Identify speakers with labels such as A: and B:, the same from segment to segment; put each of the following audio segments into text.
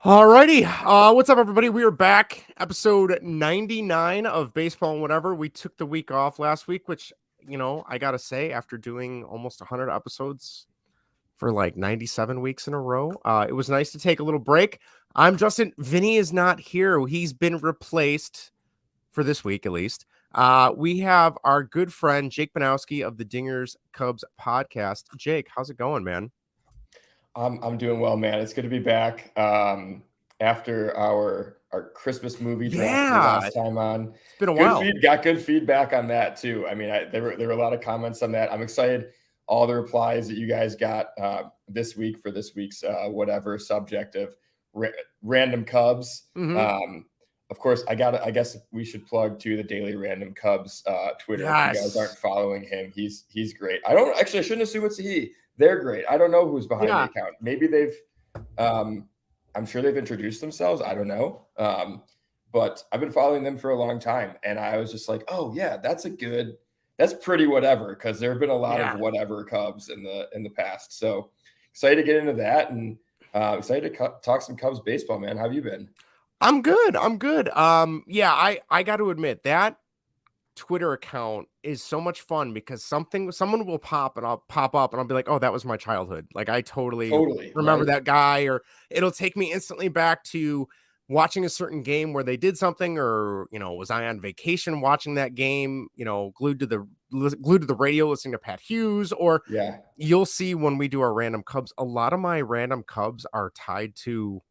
A: Alrighty, what's up, everybody? We are back, episode 99 of Baseball and Whatever. We took the week off last week, which, I gotta say, after doing almost 100 episodes for like 97 weeks in a row, it was nice to take a little break. I'm Justin. Vinnie is not here. He's been replaced for this week, at least. We have our good friend, Jake Bujnowski of the Dingers Cubs podcast. Jake, how's it going, man?
B: I'm doing well, man. It's good to be back after our Christmas movie draft last time on.
A: It's been a while.
B: Got good feedback on that too. I mean, there were a lot of comments on that. I'm excited. All the replies that you guys got this week for this week's whatever subject of random Cubs.
A: Mm-hmm.
B: Of course, I guess we should plug to the Daily Random Cubs Twitter.
A: Yes.
B: If you guys aren't following him, he's great. I shouldn't assume it's he. They're great. I don't know who's behind the account. Maybe they've, I'm sure they've introduced themselves. I don't know. But I've been following them for a long time. And I was just like, oh yeah, that's pretty whatever. Cause there have been a lot of whatever Cubs in the past. So excited to get into that and excited to talk some Cubs baseball, man. How have you been?
A: I'm good. I got to admit that Twitter account is so much fun because someone will pop up and I'll be like, oh, that was my childhood. Like I totally remember that guy, or it'll take me instantly back to watching a certain game where they did something, or, was I on vacation watching that game, glued to the radio, listening to Pat Hughes, or you'll see when we do our random Cubs, a lot of my random Cubs are tied to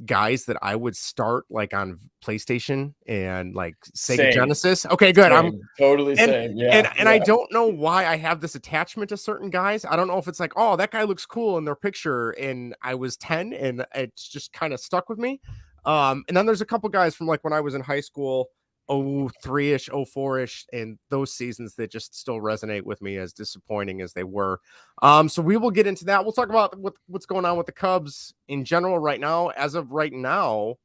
A: guys that I would start like on PlayStation and like Sega Genesis. Okay, good.
B: I'm totally same. Yeah.
A: And I don't know why I have this attachment to certain guys. I don't know if it's like, oh, that guy looks cool in their picture and I was 10 and it's just kind of stuck with me. And then there's a couple guys from like when I was in high school, 03-ish, 04-ish, and those seasons that just still resonate with me, as disappointing as they were. So we will get into that. We'll talk about what's going on with the Cubs in general right now. As of right now,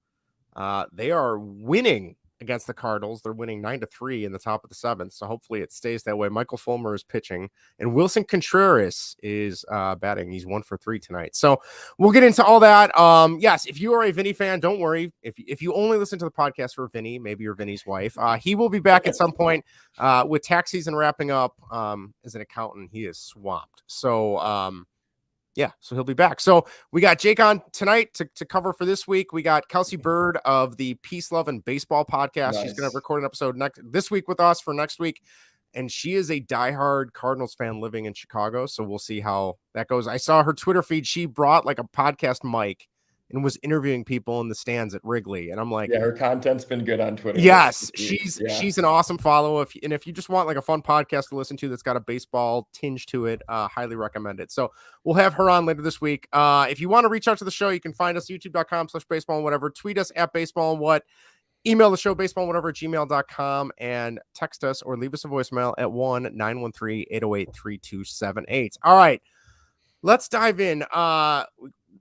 A: they are winning against the Cardinals. They're winning 9-3 in the top of the seventh. So hopefully it stays that way. Michael Fulmer is pitching and Wilson Contreras is batting. He's 1 for 3 tonight. So we'll get into all that. Yes, if you are a Vinnie fan, don't worry. If you only listen to the podcast for Vinnie, maybe you're Vinnie's wife. He will be back at some point with tax season wrapping up. As an accountant, he is swamped. So, so he'll be back. So we got Jake on tonight to cover for this week. We got Kelsey Bird of the Peace, Love, and Baseball podcast. Nice. She's going to record an episode this week with us for next week. And she is a diehard Cardinals fan living in Chicago. So we'll see how that goes. I saw her Twitter feed. She brought like a podcast mic and was interviewing people in the stands at Wrigley. And I'm like,
B: yeah, her content's been good on Twitter.
A: Yes, she's an awesome follow. If you just want like a fun podcast to listen to that's got a baseball tinge to it, highly recommend it. So we'll have her on later this week. If you want to reach out to the show, you can find us youtube.com/baseball and whatever. Tweet us at baseball and what. Email the show baseball and whatever at gmail.com and text us or leave us a voicemail at 1-913-808-3278. All right, let's dive in.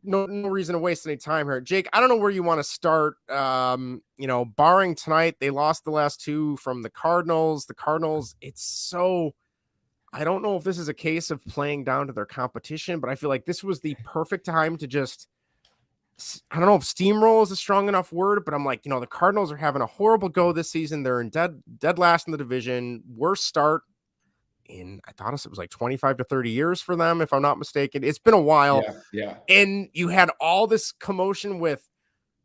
A: No reason to waste any time here. Jake, I don't know where you want to start. Barring tonight, they lost the last two from the Cardinals. The Cardinals, I don't know if this is a case of playing down to their competition, but I feel like this was the perfect time to just, I don't know if steamroll is a strong enough word, but I'm like, the Cardinals are having a horrible go this season. They're in dead last in the division. Worst start I thought it was like 25 to 30 years for them, if I'm not mistaken. It's been a while.
B: Yeah.
A: And you had all this commotion with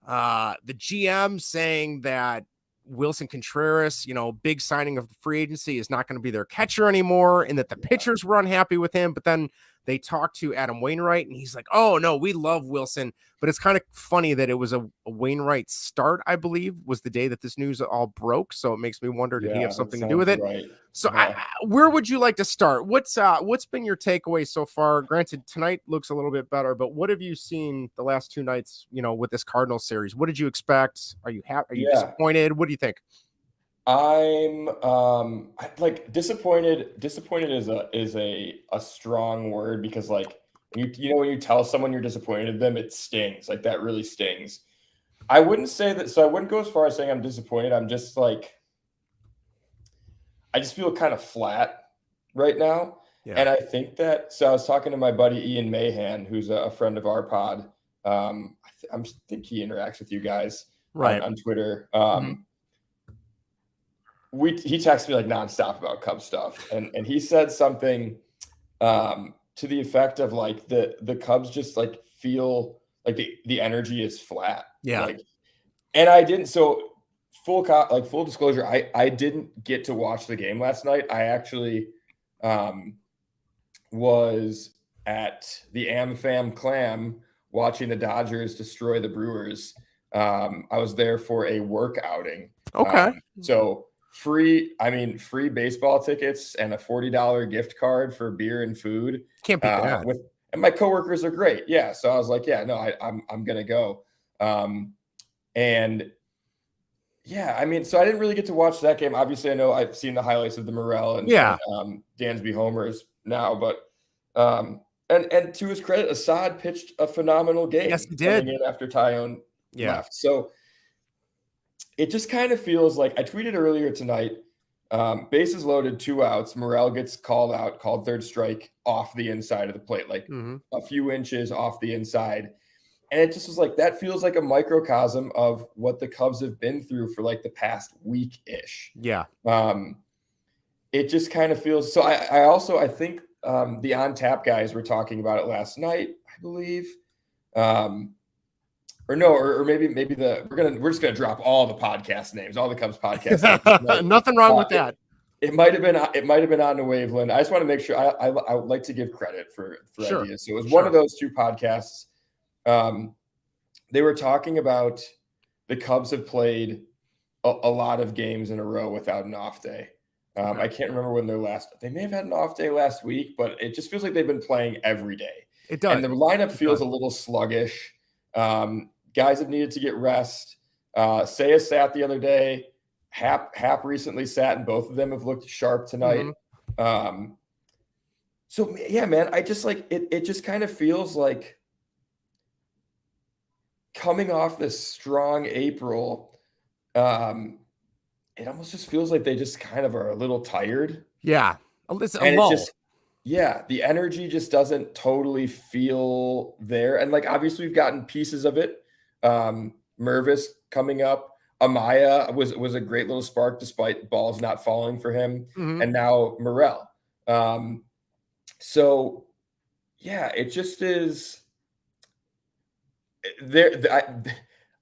A: the GM saying that Wilson Contreras, big signing of the free agency, is not going to be their catcher anymore, and that the pitchers were unhappy with him. But then they talked to Adam Wainwright, and he's like, oh, no, we love Wilson. But it's kind of funny that it was a Wainwright start, I believe, was the day that this news all broke. So it makes me wonder, did he have something to do with it?
B: Right.
A: So where would you like to start? What's been your takeaway so far? Granted, tonight looks a little bit better, but what have you seen the last two nights, with this Cardinals series? What did you expect? Are you happy? Are you disappointed? What do you think?
B: I'm like disappointed. Disappointed is a strong word, because like when you tell someone you're disappointed in them, it stings. Like that really stings. I wouldn't say that. So I wouldn't go as far as saying I'm disappointed. I'm just like, I just feel kind of flat right now. Yeah. And I think that, so I was talking to my buddy Ian Mahan, who's a friend of our pod, I think he interacts with you guys
A: right.
B: on Twitter.
A: Mm-hmm.
B: He texts me like nonstop about Cubs stuff, and he said something to the effect of like the Cubs just like feel like the energy is flat.
A: Yeah.
B: Like, and I didn't. So full disclosure, I didn't get to watch the game last night. I actually was at the AmFam Clam watching the Dodgers destroy the Brewers. I was there for a work outing.
A: Okay.
B: So free baseball tickets and a $40 gift card for beer and food.
A: Can't be bad.
B: And my coworkers are great. Yeah. So I was like, yeah, no, I'm gonna go. And yeah, I mean, so I didn't really get to watch that game. Obviously, I know I've seen the highlights of the Morel and Dansby homers now, but and to his credit, Assad pitched a phenomenal game.
A: Yes, he did.
B: Coming in after Tyone left. So it just kind of feels like I tweeted earlier tonight. Bases loaded, 2 outs. Morel gets called third strike off the inside of the plate, like a few inches off the inside. And it just was like, that feels like a microcosm of what the Cubs have been through for like the past week-ish.
A: Yeah.
B: It just kind of feels, so I think the On Tap guys were talking about it last night, I believe. Or maybe we're just gonna drop all the podcast names, all the Cubs podcast names.
A: Nothing wrong with that.
B: It might have been on the Waveland. I just want to make sure I would like to give credit for ideas. So it was one of those 2 podcasts. They were talking about the Cubs have played a lot of games in a row without an off day. I can't remember when they may have had an off day last week, but it just feels like they've been playing every day.
A: It does.
B: And the lineup feels a little sluggish. Guys have needed to get rest. Seiya sat the other day. Hap recently sat, and both of them have looked sharp tonight. So yeah, man, I just like it. It just kind of feels like coming off this strong April. It almost just feels like they just kind of are a little tired.
A: Yeah, the
B: energy just doesn't totally feel there. And like, obviously we've gotten pieces of it. Mervis coming up. Amaya was a great little spark despite balls not falling for him. And now Morel. So yeah, it just is there.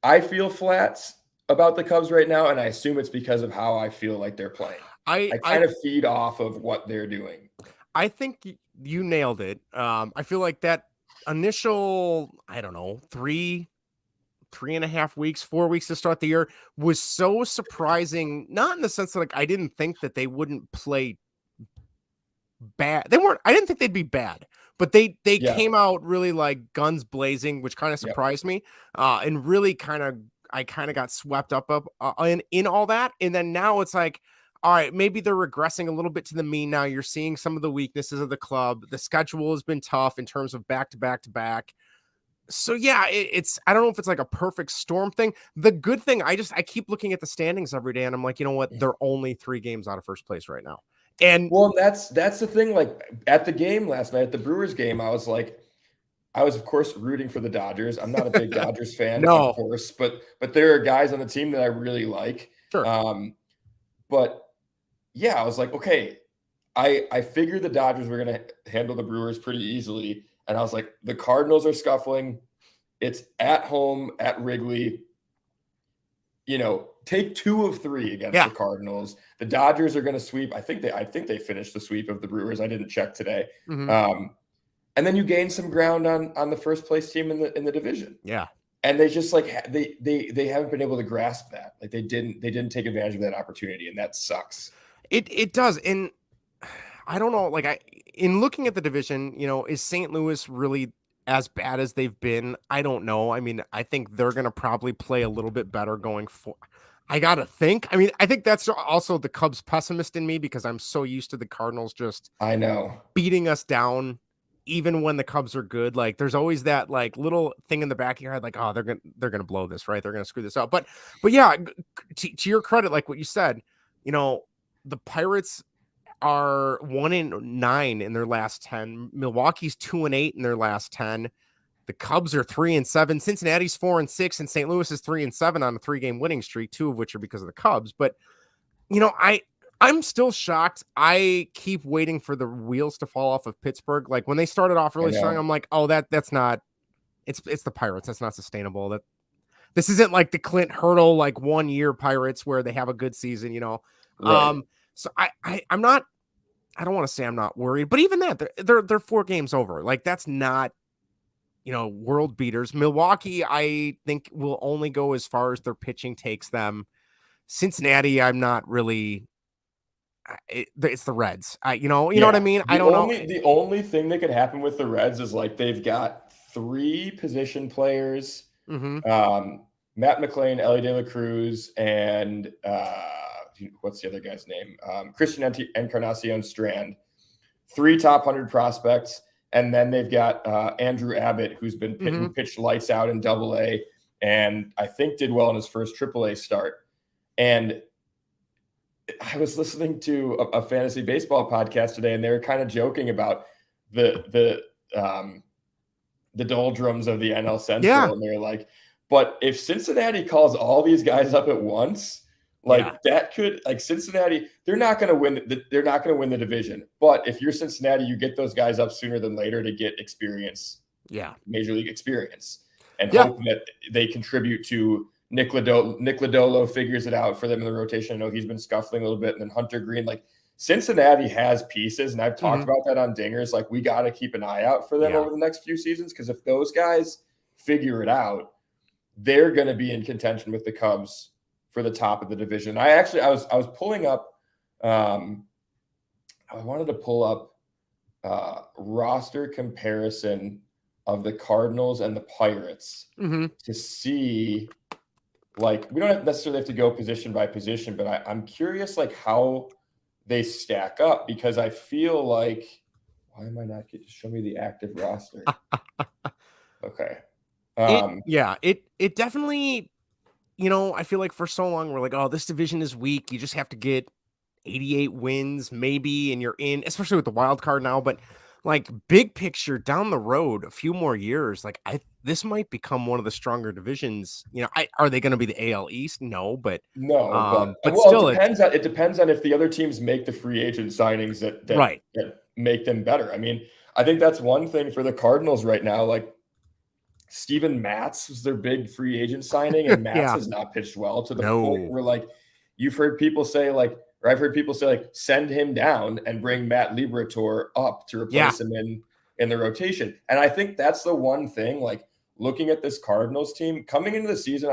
B: I feel flats about the Cubs right now, and I assume it's because of how I feel like they're playing. I kind of feed off of what they're doing.
A: I think you nailed it. I feel like that initial, I don't know, 3.5 weeks, 4 weeks to start the year was so surprising. Not in the sense that like I didn't think that they wouldn't play bad. I didn't think they'd be bad, but they came out really like guns blazing, which kind of surprised me. And really I kind of got swept up in all that. And then now it's like, all right, maybe they're regressing a little bit to the mean now. You're seeing some of the weaknesses of the club. The schedule has been tough in terms of back to back to back. So yeah, it's I don't know if it's like a perfect storm thing. The good thing, I keep looking at the standings every day and I'm like, you know what? They're only 3 games out of first place right now. And
B: well, that's the thing. Like at the game last night, at the Brewers game, I was of course rooting for the Dodgers. I'm not a big Dodgers fan, of course, but there are guys on the team that I really like.
A: Sure.
B: But yeah, I was like, okay, I figured the Dodgers were going to handle the Brewers pretty easily. And I was like, the Cardinals are scuffling. It's at home at Wrigley. You know, take 2 of 3 against the Cardinals. The Dodgers are going to sweep. I think they finished the sweep of the Brewers. I didn't check today. And then you gain some ground on the first place team in the division.
A: Yeah.
B: And they just like they haven't been able to grasp that. Like they didn't take advantage of that opportunity, and that sucks.
A: It does. And I don't know, like in looking at the division, you know, is St. Louis really as bad as they've been? I don't know. I mean, I think they're going to probably play a little bit better going forward. I got to think. I mean, I think that's also the Cubs pessimist in me because I'm so used to the Cardinals just beating us down even when the Cubs are good. Like there's always that like little thing in the back of your head, like, oh, they're going to blow this, right? They're going to screw this up. But yeah, to your credit, like what you said, you know, the Pirates are 1-9 in their last 10. Milwaukee's 2-8 in their last 10. The Cubs are 3-7. Cincinnati's 4-6, and St. Louis is 3-7 on a 3-game winning streak, 2 of which are because of the Cubs. But I'm still shocked. I keep waiting for the wheels to fall off of Pittsburgh. Like when they started off really strong, I'm like, oh, that's not. It's the Pirates. That's not sustainable. This isn't like the Clint Hurdle like 1 year Pirates where they have a good season,
B: Right.
A: So I'm not. I don't want to say I'm not worried, but even that they're 4 games over. Like that's not. World beaters. Milwaukee, I think, will only go as far as their pitching takes them. Cincinnati, I'm not really. It's the Reds. You know what I mean. I don't know.
B: The only thing that could happen with the Reds is like they've got 3 position players.
A: Mm-hmm.
B: Matt McLean, Ellie De La Cruz, and what's the other guy's name? Christian Encarnacion Strand. 3 top 100 prospects. And then they've got Andrew Abbott, who's been who pitched lights out in AA, and I think did well in his first AAA start. And I was listening to a fantasy baseball podcast today, and they were kind of joking about the doldrums of the NL Central. Yeah. And they're like, but if Cincinnati calls all these guys up at once, that could, like, Cincinnati, they're not going to win. They're not going to win the division. But if you're Cincinnati, you get those guys up sooner than later to get experience.
A: Yeah.
B: Major league experience, and hope that they contribute to Nick Lodolo figures it out for them in the rotation. I know he's been scuffling a little bit. And then Hunter Green, like Cincinnati has pieces. And I've talked about that on Dingers. Like we got to keep an eye out for them over the next few seasons. Cause if those guys figure it out, they're going to be in contention with the Cubs for the top of the division. I was pulling up, I wanted to pull up roster comparison of the Cardinals and the Pirates to see, like, we don't necessarily have to go position by position, but I'm curious, like, how they stack up, because I feel like, why am I not getting, show me the active roster? Okay.
A: It definitely, I feel like for so long we're like, oh, this division is weak. You just have to get 88 wins maybe, and you're in, especially with the wild card now. But like big picture down the road, a few more years, like this might become one of the stronger divisions. Are they going to be the AL East? No, but
B: still, it depends on if the other teams make the free agent signings that make them better. I mean, I think that's one thing for the Cardinals right now. Like, Steven Matz was their big free agent signing, and Matz has not pitched well to the point where, like, you've heard people say, like, or I've heard people say, like, send him down and bring Matt Liberatore up to replace him in the rotation. And I think that's the one thing, like, looking at this Cardinals team coming into the season,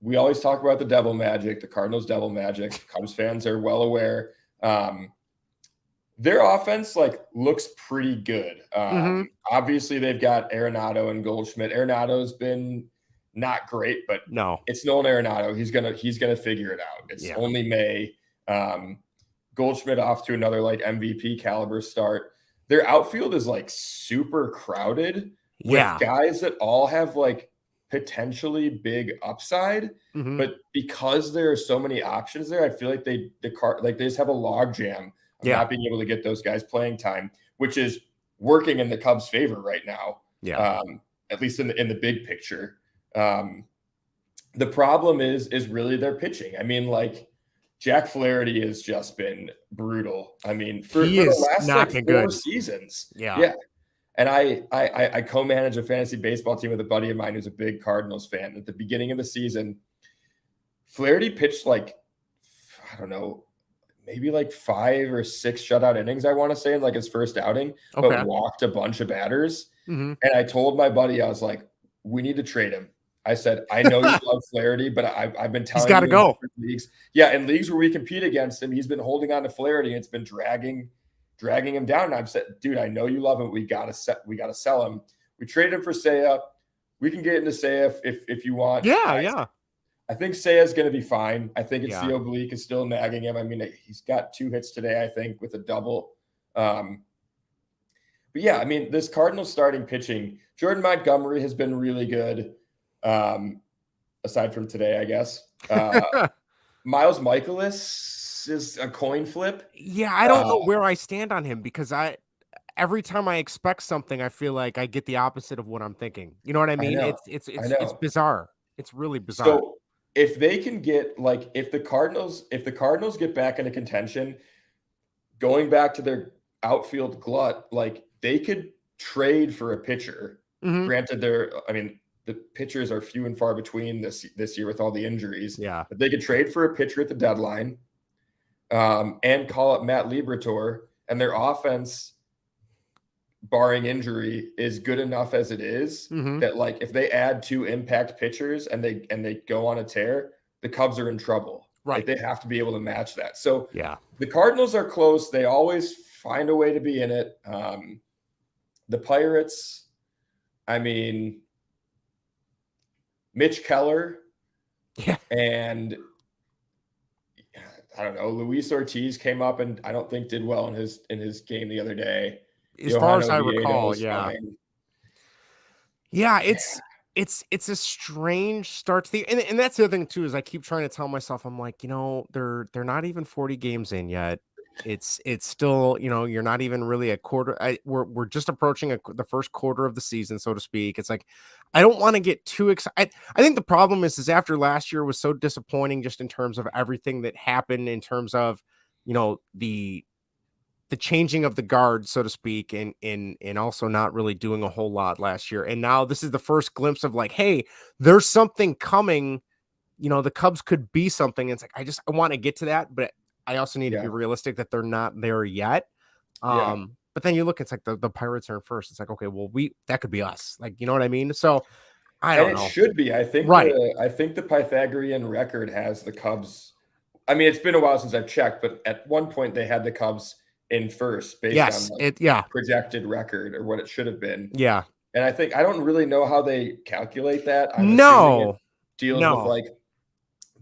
B: we always talk about the devil magic, the Cardinals devil magic. Cubs fans are well aware. Their offense, like, looks pretty good. Obviously, they've got Arenado and Goldschmidt. Arenado's been not great, but it's Nolan Arenado. He's gonna figure it out. It's only May. Goldschmidt off to another, like, MVP caliber start. Their outfield is, like, super crowded with guys that all have, like, potentially big upside, but because there are so many options there, I feel like they just have a log jam of not being able to get those guys playing time, which is working in the Cubs' favor right now. At least in the big picture. The problem is really their pitching. I mean, like, Jack Flaherty has just been brutal. I mean, for the last, like, 4 seasons. Yeah. And I co-manage a fantasy baseball team with a buddy of mine who's a big Cardinals fan. At the beginning of the season, Flaherty pitched, like, I don't know, maybe like 5 or 6 shutout innings, I want to say, in, like, his first outing, but walked a bunch of batters. And I told my buddy, I was like, we need to trade him. I said, I know you love Flaherty, but I've been telling you, he's got to go. Leagues. Yeah, in leagues where we compete against him, he's been holding on to Flaherty, and it's been dragging him down. And I've said, dude, I know you love him. We gotta sell him. We traded him for Seiya. We can get into Seiya if you want.
A: Yeah.
B: I think Seiya's going to be fine. I think it's the oblique is still nagging him. I mean, he's got 2 hits today, I think, with a double. But yeah, I mean, this Cardinals starting pitching, Jordan Montgomery has been really good. Aside from today, I guess. Miles Michaelis is a coin flip.
A: Yeah, I don't know where I stand on him, because every time I expect something, I feel like I get the opposite of what I'm thinking. You know what I
B: I
A: mean?
B: know. I
A: It's
B: know.
A: bizarre. It's really bizarre.
B: So if they can get like if the Cardinals get back into contention, going back to their outfield glut, like they could trade for a pitcher.
A: Mhm.
B: Granted, I mean, the pitchers are few and far between this year with all the injuries,
A: Yeah.
B: but they could trade for a pitcher at the deadline, and call up Matt Liberatore, and their offense, barring injury, is good enough as it is
A: Mhm.
B: that like if they add 2 impact pitchers and they go on a tear, the Cubs are in trouble. Like
A: Right.
B: they have to be able to match that. So
A: Yeah.
B: the Cardinals are close. They always find a way to be in it. The Pirates, I mean, Mitch Keller
A: Yeah.
B: and I don't know, Luis Ortiz came up and I don't think did well in his game the other day.
A: As far as
B: Johan
A: I
B: Oviedo
A: recall,
B: is
A: yeah.
B: fine.
A: Yeah,
B: Yeah,
A: it's a strange start to the and that's the other thing too is I keep trying to tell myself, I'm like, they're not even 40 games in yet. It's still, you're not even really a quarter. We're just approaching the first quarter of the season, so to speak. It's like I don't want to get too excited. I think the problem is after last year was so disappointing just in terms of everything that happened in terms of, the changing of the guard, so to speak, and also not really doing a whole lot last year. And now this is the first glimpse of like, hey, there's something coming. The Cubs could be something. It's like I want to get to that, but I also need to be
B: yeah,
A: realistic that they're not there yet.
B: yeah.
A: But then you look, it's like the Pirates are in first. It's like, okay, well, that could be us. Like, you know what I mean? So I
B: And
A: don't
B: it
A: know.
B: should be.
A: Right.
B: I think the Pythagorean record has the Cubs. I mean, it's been a while since I've checked, but at one point they had the Cubs in first based on
A: Yes.
B: like
A: Yeah.
B: projected record or what it should have been.
A: Yeah.
B: And I don't really know how they calculate that. I'm assuming it
A: No.
B: deals with
A: No.
B: like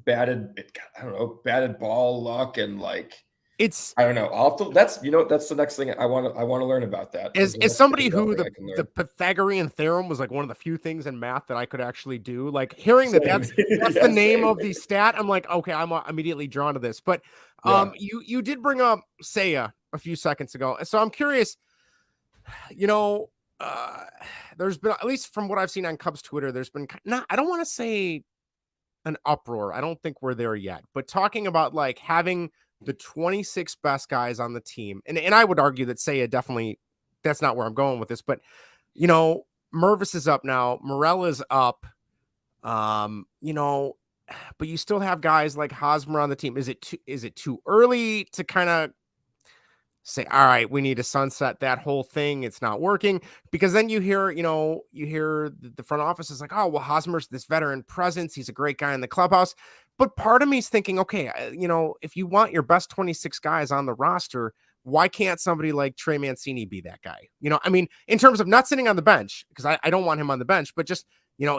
B: batted ball luck and like
A: It's
B: I don't know. That's the next thing I want to learn about that.
A: as
B: The
A: as
B: next
A: somebody
B: Tinkerbell
A: who
B: thing
A: the
B: I can
A: the
B: learn.
A: Pythagorean theorem was like one of the few things in math that I could actually do. Like hearing that
B: Same.
A: that's the
B: Yeah,
A: name
B: same.
A: of the stat, I'm like, okay, I'm immediately drawn to this. But
B: Yeah.
A: you did bring up Seiya a few seconds ago, so I'm curious. You know, uh, there's been at least from what I've seen on Cubs Twitter, there's been not. I don't want to say an uproar. I don't think we're there yet, but talking about like having the 26 best guys on the team, and I would argue that Seiya definitely that's not where I'm going with this, but Mervis is up now, Morel is up, um, you know, but you still have guys like Hosmer on the team. Is it too early to kind of say, all right, we need to sunset that whole thing? It's not working because then you hear the front office is like, oh, well, Hosmer's this veteran presence. He's a great guy in the clubhouse. But part of me is thinking, okay, if you want your best 26 guys on the roster, why can't somebody like Trey Mancini be that guy? I mean, in terms of not sitting on the bench, because I don't want him on the bench, but just,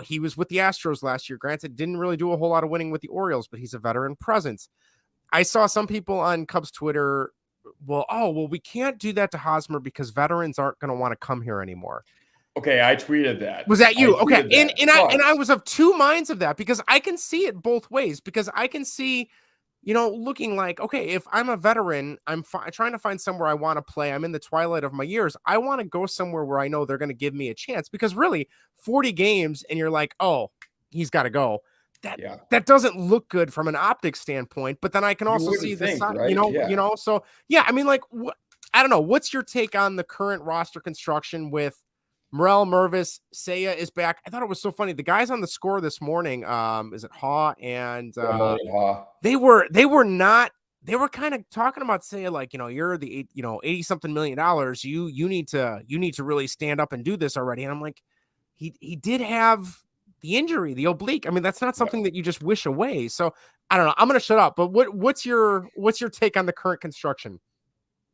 A: he was with the Astros last year. Granted, didn't really do a whole lot of winning with the Orioles, but he's a veteran presence. I saw some people on Cubs Twitter, well, we can't do that to Hosmer because veterans aren't going to want to come here anymore.
B: Okay, I tweeted that.
A: Was that you? Okay. And I
B: But
A: was of two minds of that because I can see it both ways because I can see, looking like, okay, if I'm a veteran, I'm trying to find somewhere I want to play. I'm in the twilight of my years. I want to go somewhere where I know they're going to give me a chance because really 40 games and you're like, oh, he's got to go.
B: yeah,
A: That doesn't look good from an optics standpoint, but then I can
B: you
A: also
B: wouldn't
A: see the
B: think,
A: side,
B: right? Yeah.
A: so yeah, I mean, like, I don't know. What's your take on the current roster construction with Morel, Mervis, Seiya is back? I thought it was so funny. The guys on the score this morning, is it Haw and
B: Emily Ha.
A: they were not. They were kind of talking about Seiya like, you're the 80 something $1 million. You need to really stand up and do this already. And I'm like, he did have the injury, the oblique. I mean, that's not
B: Yeah.
A: something that you just wish away. So I don't know. I'm gonna shut up. But what's your take on the current construction?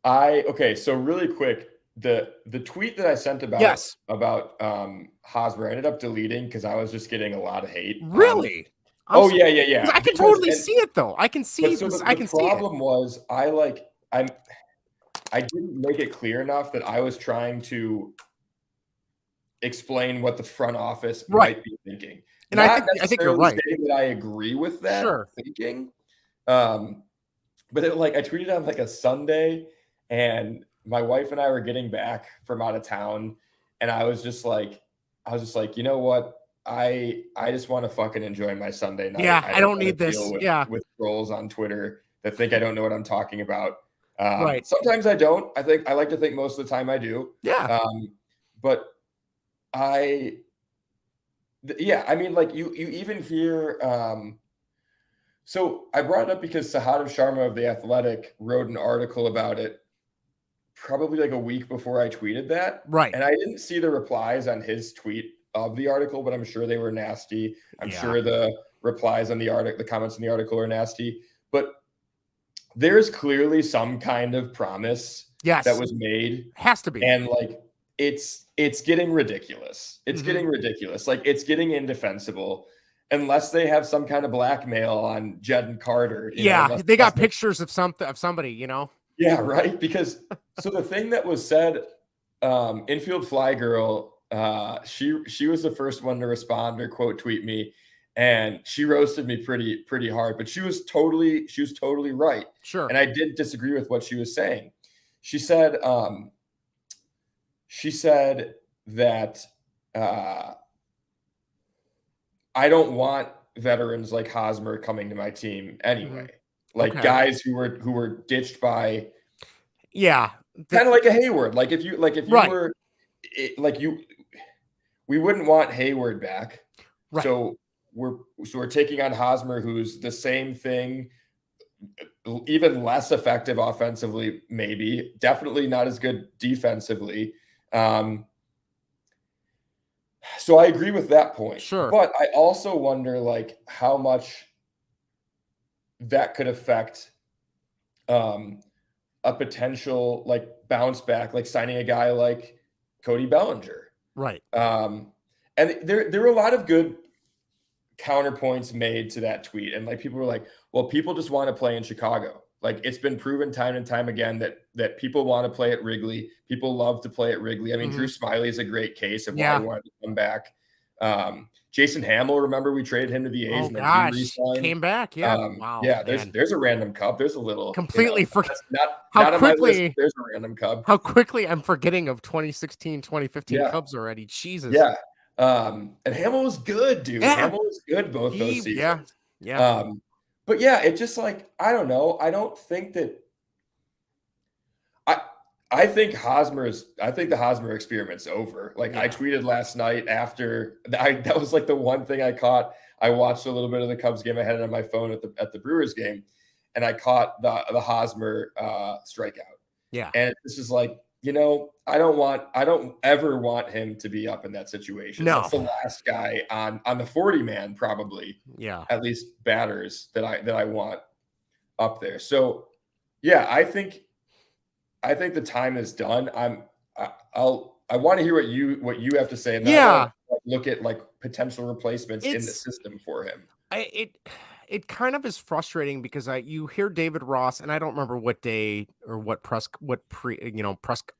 B: Okay, so really quick, the tweet that I sent
A: Yes,
B: Hosmer I ended up deleting because I was just getting a lot of hate.
A: really.
B: Oh yeah, yeah, yeah.
A: I can
B: Because
A: totally see it though. I can see
B: so
A: this. I
B: the
A: can see it.
B: problem was I didn't make it clear enough that I was trying to explain what the front office
A: Right.
B: might be thinking.
A: And
B: Not
A: I think you're
B: necessarily
A: right.
B: saying that I agree with that
A: Sure.
B: thinking. But I tweeted on like a Sunday and my wife and I were getting back from out of town, and I was just like, you know what? I just want to fucking enjoy my Sunday night.
A: Yeah, I don't
B: want to
A: need this.
B: deal
A: Yeah.
B: with trolls on Twitter that think I don't know what I'm talking about.
A: Right.
B: Sometimes I don't. I like to think most of the time I do.
A: Yeah.
B: But I mean, like you even hear. So I brought it up because Sahadev Sharma of The Athletic wrote an article about it probably like a week before I tweeted that.
A: Right.
B: And I didn't see the replies on his tweet of the article, but I'm sure they were nasty. I'm sure the replies on the article, the comments in the article are nasty. But there's clearly some kind of promise that was made.
A: Has to be.
B: And like it's getting ridiculous. It's getting ridiculous. Like it's getting indefensible. Unless they have some kind of blackmail on Jed and Carter.
A: They got pictures of somebody, you know?
B: Yeah, right. Because so the thing that was said, infield fly girl, she was the first one to respond or quote tweet me, and she roasted me pretty hard. But she was totally right.
A: Sure.
B: And I didn't disagree with what she was saying. She said that I don't want veterans like Hosmer coming to my team anyway. Like guys who were ditched by, kind of like a Hayward. Like if you were like we wouldn't want Hayward back.
A: Right.
B: So we're taking on Hosmer, who's the same thing, even less effective offensively, maybe definitely not as good defensively. So I agree with that point.
A: Sure.
B: But I also wonder like how much that could affect a potential like bounce back, like signing a guy like Cody Bellinger.
A: Right.
B: And there were a lot of good counterpoints made to that tweet. And like people were like, well, people just want to play in Chicago. Like it's been proven time and time again that people want to play at Wrigley. People love to play at Wrigley. I mean, Drew Smiley is a great case of why he wanted to come back. Jason Hamill, remember we traded him to the A's and then he re-signed.
A: Came back. Yeah. Wow.
B: Yeah, there's a random Cub. There's a little
A: completely
B: forget not on my list. There's a random Cub.
A: How quickly I'm forgetting of 2016, 2015 Cubs already. Jesus.
B: Yeah. And Hamill was good, dude. Hamill was good both those seasons.
A: Yeah.
B: But yeah, it just like, I don't know. I don't think that I think the Hosmer experiment's over. Like I tweeted last night after that was like the one thing I caught. I watched a little bit of the Cubs game. I had it on my phone at the Brewers game, and I caught the Hosmer strikeout.
A: Yeah.
B: And this is like, you know, I don't ever want him to be up in that situation.
A: No.
B: That's the last guy on the 40 man, probably.
A: Yeah.
B: At least batters that I want up there. So yeah, I think the time is done. I want to hear what you have to say. And then look at like potential replacements in the system for him.
A: It kind of is frustrating because you hear David Ross, and I don't remember what day or what press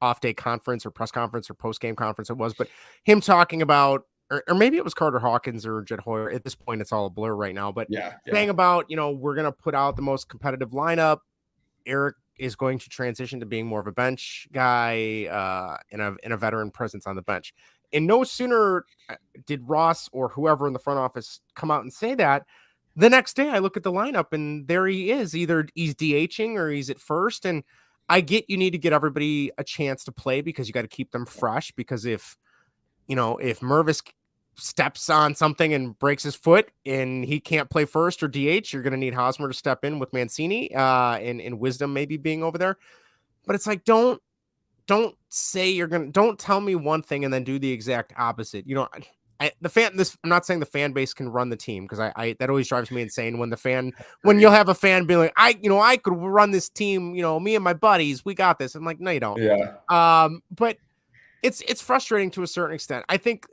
A: off day conference or press conference or post game conference it was, but him talking about, or maybe it was Carter Hawkins or Jed Hoyer. At this point, it's all a blur right now, but saying about, we're going to put out the most competitive lineup. Eric is going to transition to being more of a bench guy and a veteran presence on the bench. And no sooner did Ross or whoever in the front office come out and say that, the next day I look at the lineup and there he is. Either he's DHing or he's at first. And I get you need to get everybody a chance to play because you got to keep them fresh. Because if Mervis steps on something and breaks his foot and he can't play first or DH, you're going to need Hosmer to step in with Mancini and Wisdom maybe being over there. But it's like, don't tell me one thing and then do the exact opposite. I'm not saying the fan base can run the team, because I that always drives me insane when you'll have a fan be like, I could run this team, me and my buddies, we got this. I'm like, no, you don't.
B: Yeah.
A: But it's frustrating to a certain extent. I think,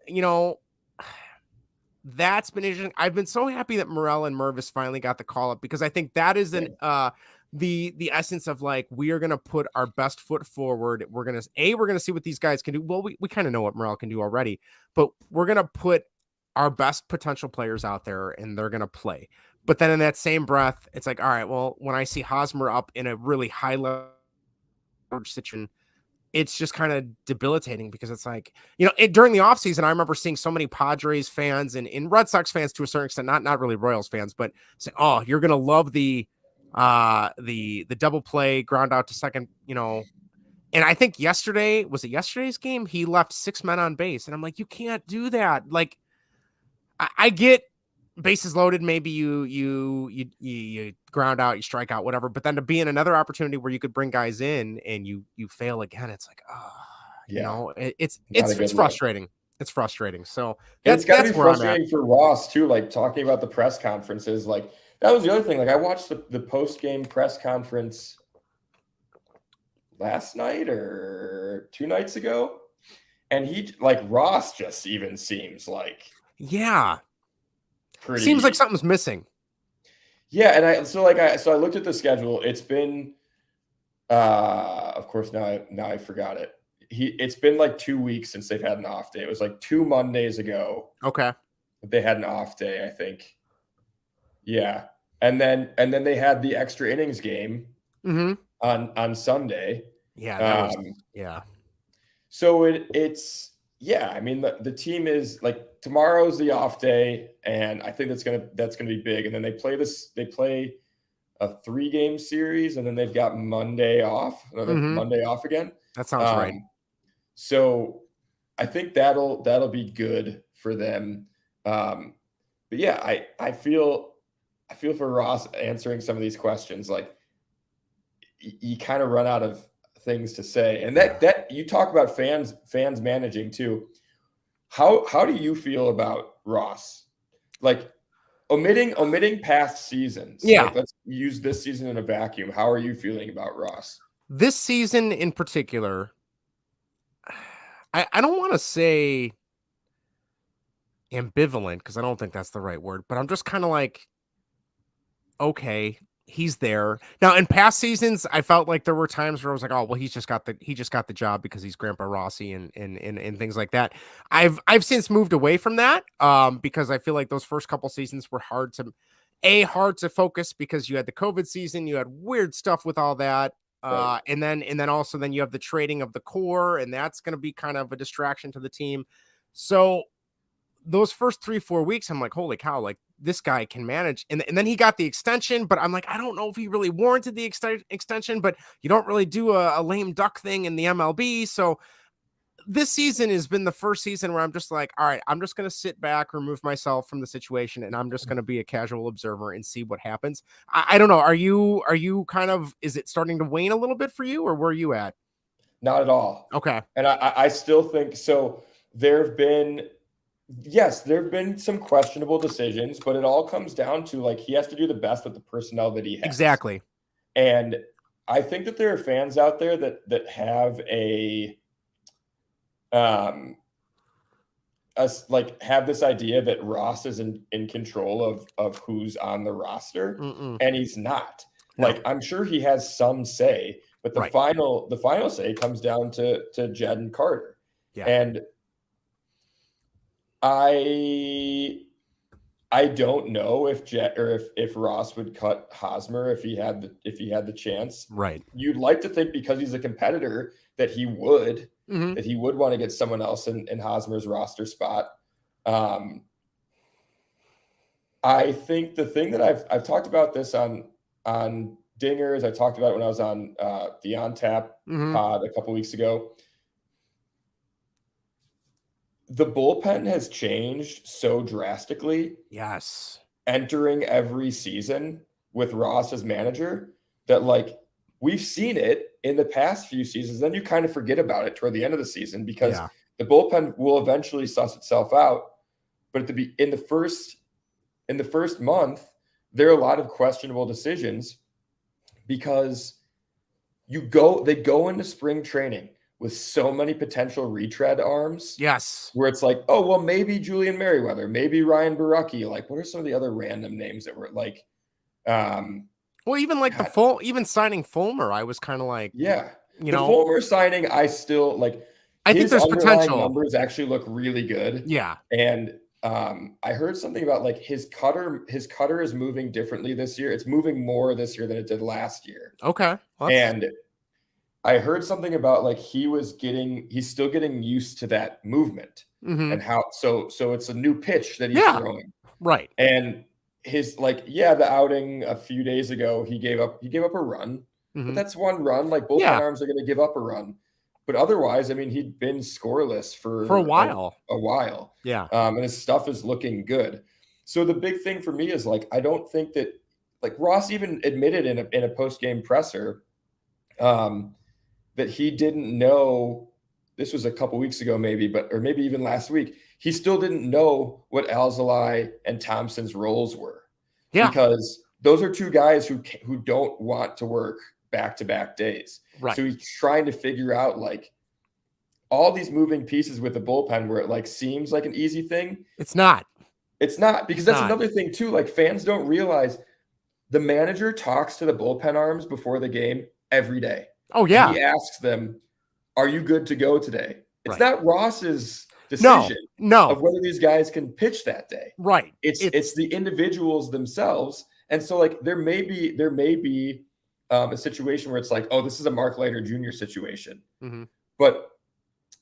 A: that's been interesting. I've been so happy that Morel and Mervis finally got the call up, because I think that is the essence of like, we are going to put our best foot forward. We're going to see what these guys can do. Well, we kind of know what Morel can do already, but we're going to put our best potential players out there and they're going to play. But then in that same breath, it's like, all right, well, when I see Hosmer up in a really high level situation, it's just kind of debilitating because it's like, during the offseason, I remember seeing so many Padres fans and Red Sox fans to a certain extent, not really Royals fans, but say, oh, you're going to love the double play ground out to second, and I think yesterday's game? He left 6 men on base. And I'm like, you can't do that. Like, I get bases loaded. Maybe you ground out, you strike out, whatever. But then to be in another opportunity where you could bring guys in and you fail again, it's like, it's frustrating. It's frustrating. So
B: it's got to be
A: where
B: frustrating for Ross too. Like talking about the press conferences, like that was the other thing. Like I watched the post game press conference last night or 2 nights ago, and he like Ross just even seems like
A: seems like something's missing.
B: Yeah, and I looked at the schedule. It's been of course now I forgot it. It's been like 2 weeks since they've had an off day. It was like 2 Mondays ago.
A: Okay.
B: They had an off day, I think. Yeah. And then they had the extra innings game on Sunday.
A: Yeah.
B: So it's I mean the team is like tomorrow's the off day, and I think that's gonna be big. And then they play a 3-game series, and then they've got Monday off, Monday off again.
A: That sounds right.
B: So I think that'll be good for them. But yeah, I feel for Ross answering some of these questions, like you kind of run out of things to say. And that you talk about fans managing too. How do you feel about Ross? Like omitting past seasons.
A: Yeah.
B: Like, let's use this season in a vacuum. How are you feeling about Ross?
A: This season in particular, I don't want to say ambivalent because I don't think that's the right word, but I'm just kind of like, okay, he's there. Now in past seasons, I felt like there were times where I was like, oh, well, he just got the job because he's Grandpa Rossi and things like that. I've since moved away from that because I feel like those first couple seasons were hard to focus because you had the COVID season, you had weird stuff with all that. Right. And then also you have the trading of the core, and that's going to be kind of a distraction to the team. So those first 3-4 weeks, I'm like, holy cow, like this guy can manage. And then he got the extension, but I'm like, I don't know if he really warranted the extension, but you don't really do a lame duck thing in the MLB. So this season has been the first season where I'm just like, all right, I'm just going to sit back, remove myself from the situation, and I'm just going to be a casual observer and see what happens. I don't know. Are you kind of, is it starting to wane a little bit for you, or where are you at?
B: Not at all.
A: Okay.
B: And I still think so. There have been some questionable decisions, but it all comes down to like he has to do the best with the personnel that he has.
A: Exactly.
B: And I think that there are fans out there that have have this idea that Ross is in control of who's on the roster. And he's not. No. Like I'm sure he has some say, but the final say comes down to Jed and Carter. Yeah. And I don't know if Jet or if Ross would cut Hosmer if he had the chance.
A: Right.
B: You'd like to think because he's a competitor that he would want to get someone else in Hosmer's roster spot. I think the thing that I've talked about this on Dingers, I talked about it when I was on the On Tap pod a couple weeks ago. The bullpen has changed so drastically.
A: Yes.
B: Entering every season with Ross as manager that like we've seen it in the past few seasons. Then you kind of forget about it toward the end of the season because the bullpen will eventually suss itself out. But in the first month, there are a lot of questionable decisions because they go into spring training with so many potential retread arms.
A: Yes.
B: Where it's like, oh, well, maybe Julian Merriweather, maybe Ryan Barucki. Like, what are some of the other random names that were like,
A: well, even like even signing Fulmer, I was kind of like,
B: the Fulmer signing, I still like,
A: I think there's potential.
B: Numbers actually look really good.
A: Yeah.
B: And I heard something about like his cutter is moving differently this year. It's moving more this year than it did last year.
A: Okay.
B: And I heard something about like he's still getting used to that movement and how so it's a new pitch that he's throwing.
A: Right.
B: And his the outing a few days ago, he gave up a run. But that's one run. Like bullpen arms are going to give up a run. But otherwise, I mean, he'd been scoreless for
A: a while.
B: Yeah. And his stuff is looking good. So the big thing for me is like, I don't think that, like Ross even admitted in a post-game presser that he didn't know, this was a couple weeks ago maybe, or maybe even last week, he still didn't know what Alzolay and Thompson's roles were.
A: Yeah.
B: Because those are two guys who don't want to work back-to-back days.
A: Right.
B: So he's trying to figure out like all these moving pieces with the bullpen where it like seems like an easy thing.
A: It's not.
B: Because that's another thing too. Like fans don't realize the manager talks to the bullpen arms before the game every day.
A: Oh yeah.
B: And he asks them, "Are you good to go today?" It's not Ross's decision of whether these guys can pitch that day.
A: Right.
B: It's the individuals themselves. And so like there may be a situation where it's like, oh, this is a Mark Leiter Jr. situation. But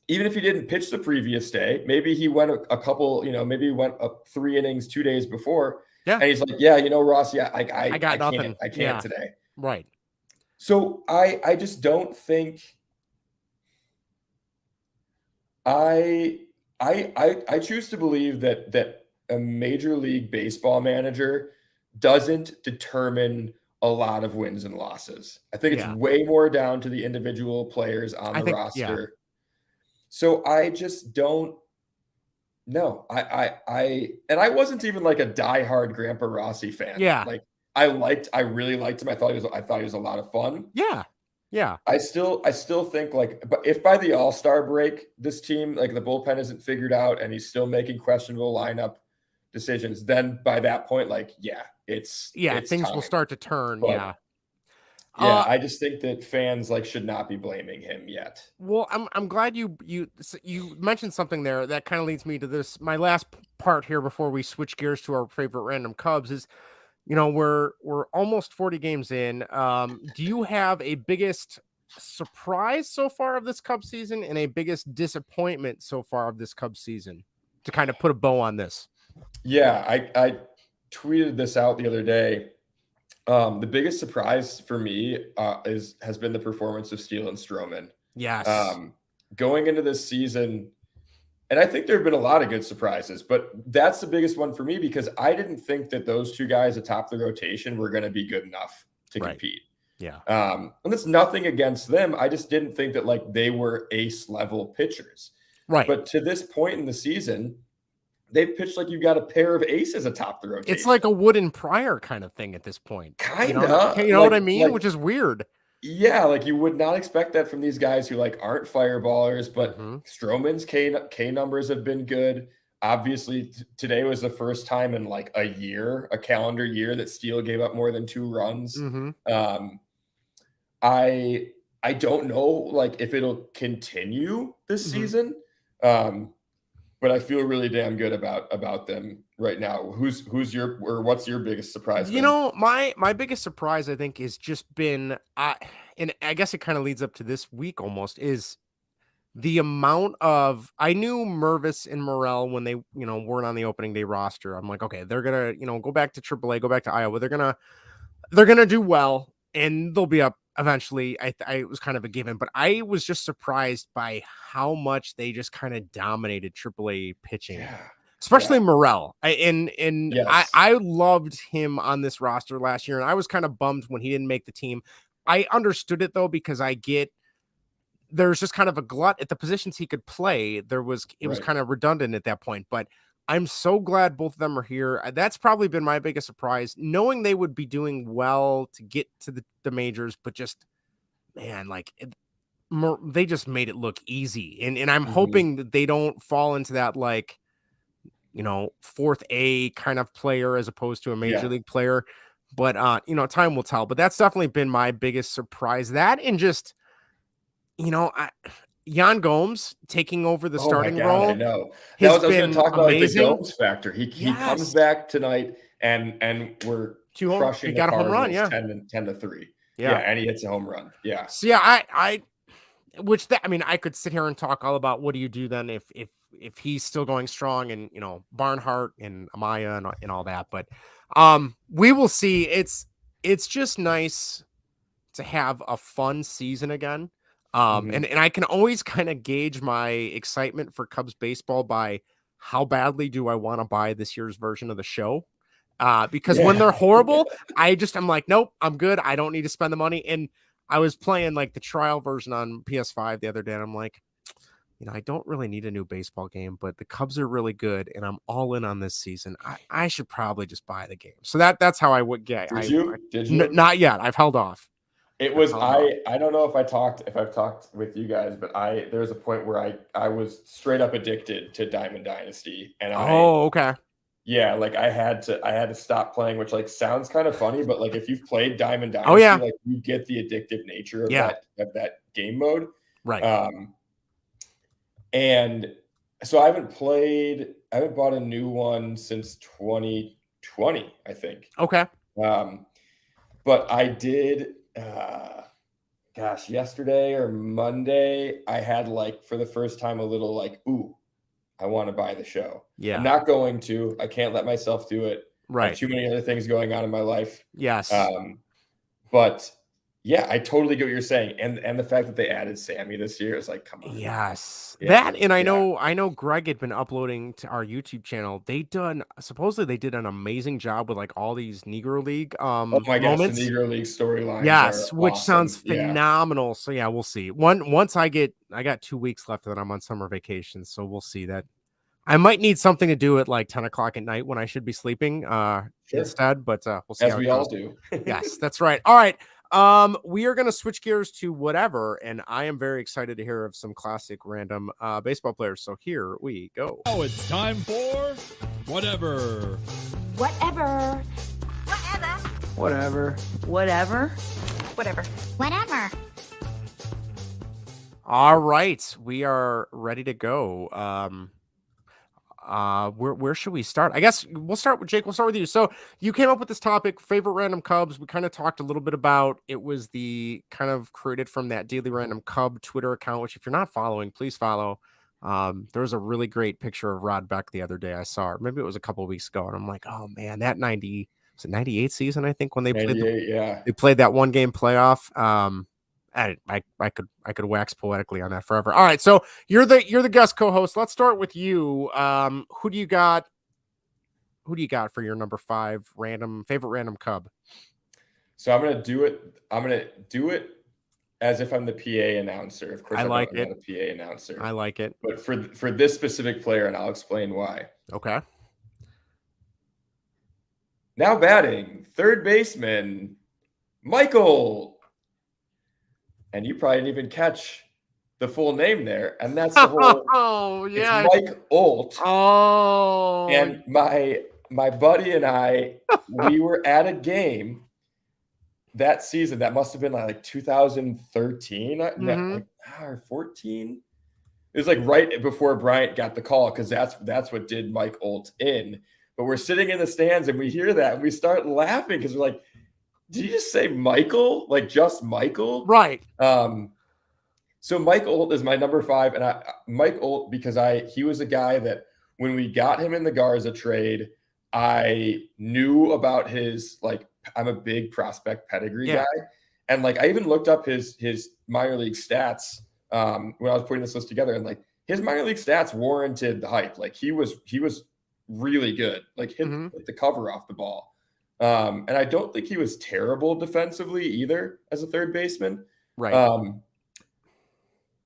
B: even if he didn't pitch the previous day, maybe he went a couple, maybe he went up 3 innings 2 days before.
A: Yeah.
B: And he's like, yeah, Ross, I
A: got nothing.
B: I can't today.
A: Right.
B: So I just don't think I choose to believe that a Major League Baseball manager doesn't determine a lot of wins and losses. I think it's way more down to the individual players on the roster. Yeah. So I just don't know. I wasn't even like a diehard Grandpa Rossi fan.
A: Yeah.
B: Like I really liked him. I thought he was a lot of fun.
A: Yeah. Yeah.
B: I still think like, but if by the All-Star break, this team, like the bullpen isn't figured out and he's still making questionable lineup decisions, then by that point, like, it's
A: things
B: time.
A: Will start to turn.
B: But, I just think that fans like should not be blaming him yet.
A: Well, I'm glad you mentioned something there that kind of leads me to this. My last part here before we switch gears to our favorite random Cubs is, we're almost 40 games in. Do you have a biggest surprise so far of this Cubs season and a biggest disappointment so far of this Cubs season to kind of put a bow on this?
B: Yeah, I tweeted this out the other day. The biggest surprise for me has been the performance of Steele and Stroman.
A: Yes.
B: Going into this season, and I think there have been a lot of good surprises, but that's the biggest one for me because I didn't think that those two guys atop the rotation were going to be good enough to compete.
A: Yeah.
B: And that's nothing against them. I just didn't think that like they were ace level pitchers.
A: Right.
B: But to this point in the season, they've pitched like you've got a pair of aces atop the rotation.
A: It's like a Wooden Pryor kind of thing at this point.
B: Kind
A: of. You know what I mean? Which is weird.
B: Yeah, like you would not expect that from these guys who like aren't fireballers, but Stroman's K numbers have been good. Obviously, today was the first time in like a calendar year, that Steele gave up more than 2 runs. I don't know like if it'll continue this season. But I feel really damn good about them right now. What's your biggest surprise?
A: My biggest surprise, I think, has just been, and I guess it kind of leads up to this week almost, is the amount of, I knew Mervis and Morel when they, weren't on the opening day roster. I'm like, okay, they're going to, go back to AAA, go back to Iowa. They're going to do well and they'll be up eventually. It was kind of a given, but I was just surprised by how much they just kind of dominated AAA pitching, especially Morel. I loved him on this roster last year, and I was kind of bummed when he didn't make the team. I understood it though, because there's just kind of a glut at the positions he could play. It was kind of redundant at that point, but I'm so glad both of them are here. That's probably been my biggest surprise, knowing they would be doing well to get to the majors, but just, man, they just made it look easy. And I'm hoping that they don't fall into that, like, fourth A kind of player as opposed to a major league player. But, time will tell. But that's definitely been my biggest surprise. That and just, Yan Gomes taking over the starting role.
B: I know. I was going to talk about the Gomes factor. He comes back tonight and we're crushing.
A: He got a home run,
B: 10-3. Yeah, and he hits a home run. Yeah.
A: So yeah, which I mean, I could sit here and talk all about what do you do then if he's still going strong, and Barnhart and Amaya and all that, but we will see. It's just nice to have a fun season again. And I can always kind of gauge my excitement for Cubs baseball by how badly do I want to buy this year's version of the show. Because when they're horrible, I'm like, nope, I'm good. I don't need to spend the money. And I was playing like the trial version on PS5 the other day, and I'm like, I don't really need a new baseball game, but the Cubs are really good, and I'm all in on this season. I should probably just buy the game. So that's how I would get.
B: Did you?
A: Not yet. I've held off.
B: It was I don't know if I've talked with you guys, but there was a point where I was straight up addicted to Diamond Dynasty, and
A: okay.
B: Yeah, like I had to stop playing, which like sounds kind of funny, but like if you've played Diamond Dynasty, like you get the addictive nature of that game mode.
A: Right.
B: And so I haven't bought a new one since 2020, I think.
A: Okay.
B: But I did yesterday or Monday, I had like for the first time a little like, ooh, I want to buy the show.
A: Yeah.
B: I'm not going to. I can't let myself do it.
A: Right.
B: I have too many other things going on in my life.
A: Yes.
B: But yeah, I totally get what you're saying. And the fact that they added Sammy this year is like, come on.
A: Yes. Yeah. That, and I know Greg had been uploading to our YouTube channel. Supposedly they did an amazing job with like all these Negro League
B: oh my gosh,
A: moments.
B: the Negro League storylines.
A: Yes, which
B: awesome.
A: sounds phenomenal. Yeah. So yeah, we'll see. Once I got 2 weeks left, and then I'm on summer vacation. So we'll see that. I might need something to do at like 10 o'clock at night when I should be sleeping instead, but we'll see.
B: As we all do.
A: Yes, that's right. All right. We are going to switch gears to whatever, and I am very excited to hear of some classic random baseball players. So here we go.
C: Oh, it's time for whatever.
D: Whatever.
E: Whatever.
D: Whatever.
E: Whatever.
D: Whatever.
A: All right, we are ready to go. Where should we start? I guess we'll start with Jake. We'll start with you. So you came up with this topic, favorite random Cubs. We kind of talked a little bit about it. Was the kind of created from that Daily Random Cub Twitter account, which if you're not following, please follow. There was a really great picture of Rod Beck the other day. I saw it. Maybe it was a couple of weeks ago, and I'm like, oh man, that 98 season, I think, when they played they played that one game playoff. I could wax poetically on that forever. All right, so you're the guest co-host. Let's start with you. Who do you got for your number 5 favorite random Cub?
B: So I'm gonna do it as if I'm the PA announcer. Of course, I'm not a PA announcer.
A: I like it.
B: But for this specific player, and I'll explain why.
A: Okay.
B: Now batting, third baseman, Michael. And you probably didn't even catch the full name there. And that's the whole
A: oh yeah.
B: It's Mike Olt.
A: Oh.
B: And my buddy and I, we were at a game that season. That must have been like 2013 or 14. It was like right before Bryant got the call, because that's what did Mike Olt in. But we're sitting in the stands and we hear that and we start laughing because we're like, did you just say Michael? Like just Michael?
A: Right.
B: So Mike Olt is my number 5. And Mike Olt, because he was a guy that when we got him in the Garza trade, I knew about his, like, I'm a big prospect pedigree guy. And like, I even looked up his minor league stats when I was putting this list together, and like his minor league stats warranted the hype. Like he was really good, like hit the cover off the ball. And I don't think he was terrible defensively either as a third baseman.
A: Right.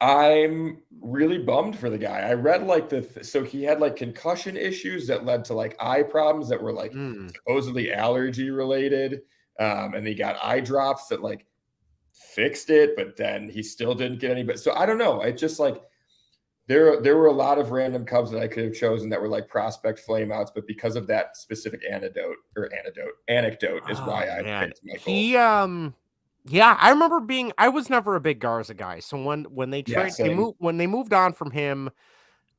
B: I'm really bummed for the guy. I read like so he had like concussion issues that led to like eye problems that were like supposedly allergy related. And he got eye drops that like fixed it, but then he still didn't get any. But so I don't know. It just like there were a lot of random Cubs that I could have chosen that were like prospect flameouts, but because of that specific anecdote is why I picked Michael.
A: I remember I was never a big Garza guy. So when they moved on from him,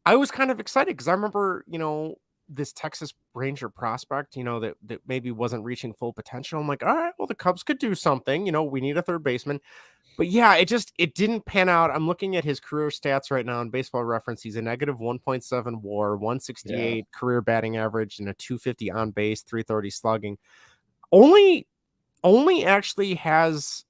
A: I was kind of excited because I remember, this Texas Ranger prospect, that maybe wasn't reaching full potential. I'm like, all right, well, the Cubs could do something. We need a third baseman. But yeah, it didn't pan out. I'm looking at his career stats right now in Baseball Reference. He's a negative 1.7 WAR, 168 career batting average, and a 250 on base, 330 slugging. Only actually has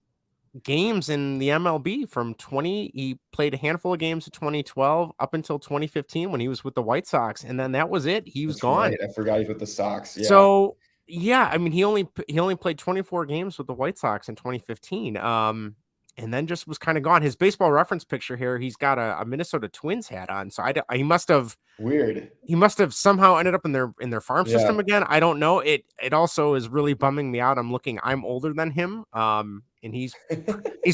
A: games in the MLB from he played a handful of games in 2012 up until 2015 when he was with the White Sox, and then that was it. He was gone.
B: Right. I forgot he's with the Sox. Yeah.
A: So yeah, I mean, he only played 24 games with the White Sox in 2015. And then just was kind of gone. His Baseball Reference picture here, he's got a Minnesota Twins hat on. So he must have somehow ended up in their farm system again. I don't know. It also is really bumming me out. I'm older than him. And he's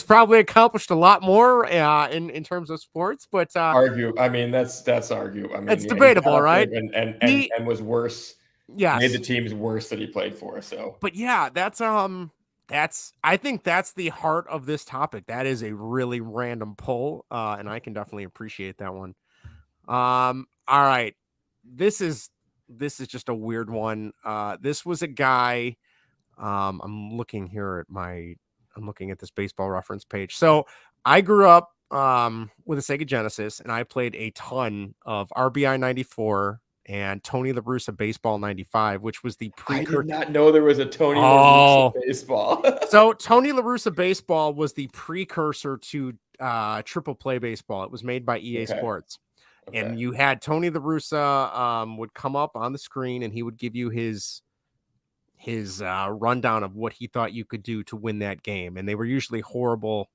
A: probably accomplished a lot more in terms of sports, but
B: argue. I mean, that's arguable. I mean,
A: it's debatable, right?
B: And was worse.
A: Yes.
B: Made the teams worse that he played for. So,
A: but yeah, I think that's the heart of this topic. That is a really random pull, and I can definitely appreciate that one. All right, this is just a weird one. This was a guy. I'm looking at this Baseball Reference page. So I grew up with a Sega Genesis, and I played a ton of RBI 94. And Tony La Russa Baseball 95, which was the precursor.
B: I did not know there was a Tony La Russa Baseball.
A: So Tony La Russa Baseball was the precursor to Triple Play Baseball. It was made by EA Sports. Okay. And you had Tony La Russa would come up on the screen, and he would give you his rundown of what he thought you could do to win that game. And they were usually horrible,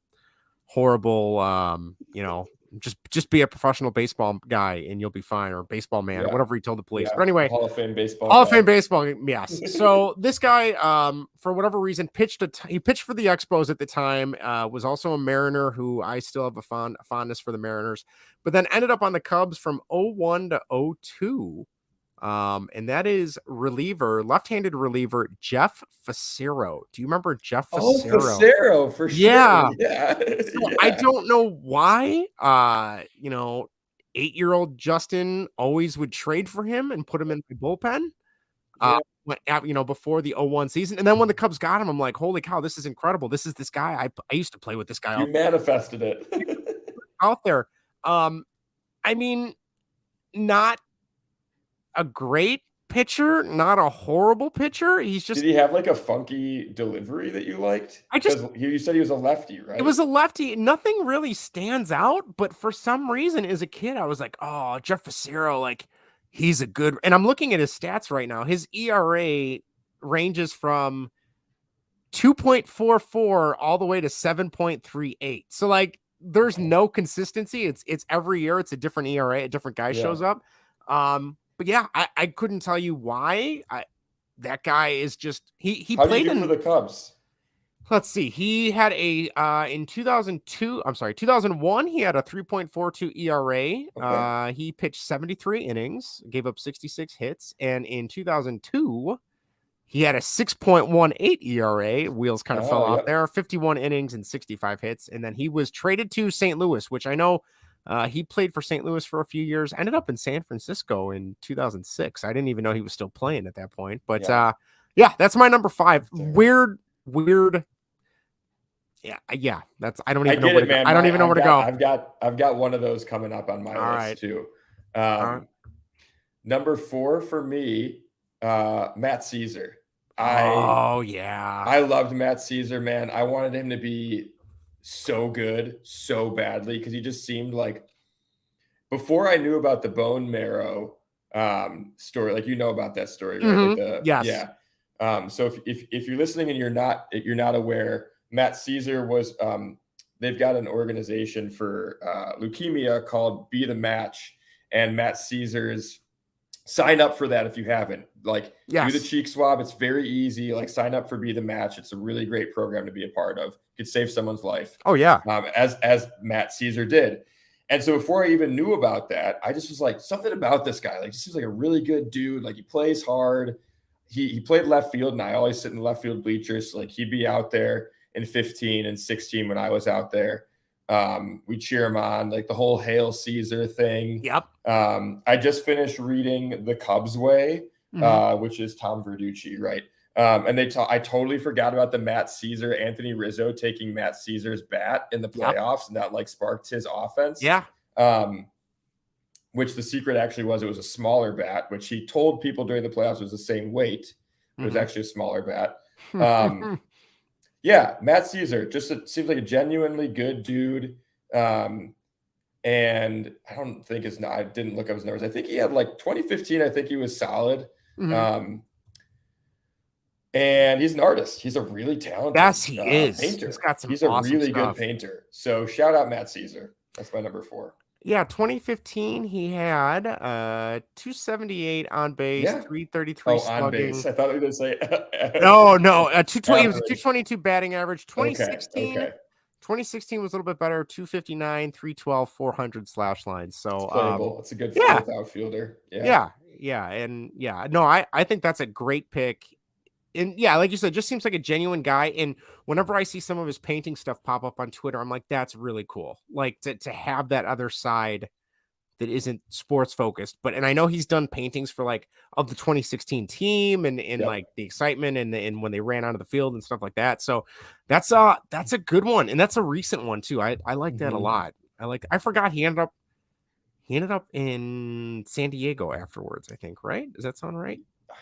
A: just be a professional baseball guy and you'll be fine, or baseball man, or whatever he told the police. But anyway,
B: Hall of Fame baseball.
A: Yes. So this guy, for whatever reason, he pitched for the Expos at the time, was also a Mariner who I still have a fondness for the Mariners, but then ended up on the Cubs from 01 to 02. And that is left-handed reliever Jeff Facero. Do you remember Jeff Facero?
B: Oh, Facero, for sure.
A: Yeah. So I don't know why, 8-year-old Justin always would trade for him and put him in the bullpen. Before the 01 season. And then when the Cubs got him, I'm like, holy cow, this is incredible. This is this guy. I used to play with this guy.
B: You manifested it.
A: Out there. I mean, not a great pitcher, not a horrible pitcher. He's just.
B: Did he have like a funky delivery that you liked? You said he was a lefty, right?
A: It was a lefty. Nothing really stands out, but for some reason, as a kid, I was like, oh, Jeff Facero, like he's a good. And I'm looking at his stats right now. His ERA ranges from 2.44 all the way to 7.38. So like, there's no consistency. It's every year it's a different ERA, a different guy shows up. But yeah, I couldn't tell you why. That guy is just he played
B: for the Cubs.
A: Let's see. He had in 2001, he had a 3.42 ERA. Okay. He pitched 73 innings, gave up 66 hits, and in 2002, he had a 6.18 ERA. Wheels kind of fell off there. 51 innings and 65 hits, and then he was traded to St. Louis, which I know. He played for St. Louis for a few years, ended up in San Francisco in 2006. I didn't even know he was still playing at that point. But that's my number 5. Weird. Yeah. That's I don't even know where to go. I don't even know where to go.
B: I've got one of those coming up on my list too. Number 4 for me, Matt Caesar. I loved Matt Caesar, man. I wanted him to be so good so badly because he just seemed like, before I knew about the bone marrow story, like about that story, right?
A: Yes.
B: So if you're listening and you're not aware, Matt Caesar was they've got an organization for leukemia called Be the Match, and Matt Caesar's sign up for that if you haven't. Do the cheek swab. It's very easy. Sign up for Be the Match. It's a really great program to be a part of. You could save someone's life.
A: Oh yeah.
B: As Matt Caesar did. And so before I even knew about that, I just was like, something about this guy. He seems like a really good dude. He plays hard. He played left field, and I always sit in the left field bleachers. He'd be out there in 15 and 16 when I was out there. We cheer him on, like the whole Hail Caesar thing.
A: Yep.
B: I just finished reading The Cubs Way, which is Tom Verducci, right? And I totally forgot about the Matt Caesar, Anthony Rizzo taking Matt Caesar's bat in the playoffs, and that like sparked his offense.
A: Yeah.
B: Which the secret actually was, it was a smaller bat, which he told people during the playoffs was the same weight. It was actually a smaller bat. Yeah, Matt Caesar seems like a genuinely good dude. And I don't think I didn't look up his numbers. I think he had like 2015. I think he was solid. And he's an artist. He's a really talented painter. He's a really good painter. So shout out Matt Caesar. That's my number 4.
A: Yeah, 2015, he had 278 on base, 333 slugging.
B: On base. I thought you were going to say
A: no, 220. He was a 222 batting average. 2016,
B: okay.
A: 2016 was a little bit better, 259, 312, 400 slash lines. So
B: it's playable. It's a good fourth outfielder.
A: Yeah. And no, I think that's a great pick. And yeah, like you said, just seems like a genuine guy. And whenever I see some of his painting stuff pop up on Twitter, I'm like, that's really cool. Like to have that other side that isn't sports focused. And I know he's done paintings for like of the 2016 team and like the excitement and when they ran onto the field and stuff like that. So that's a good one. And that's a recent one too. I like that a lot. I forgot he ended up in San Diego afterwards, I think, right? Does that sound right?
B: I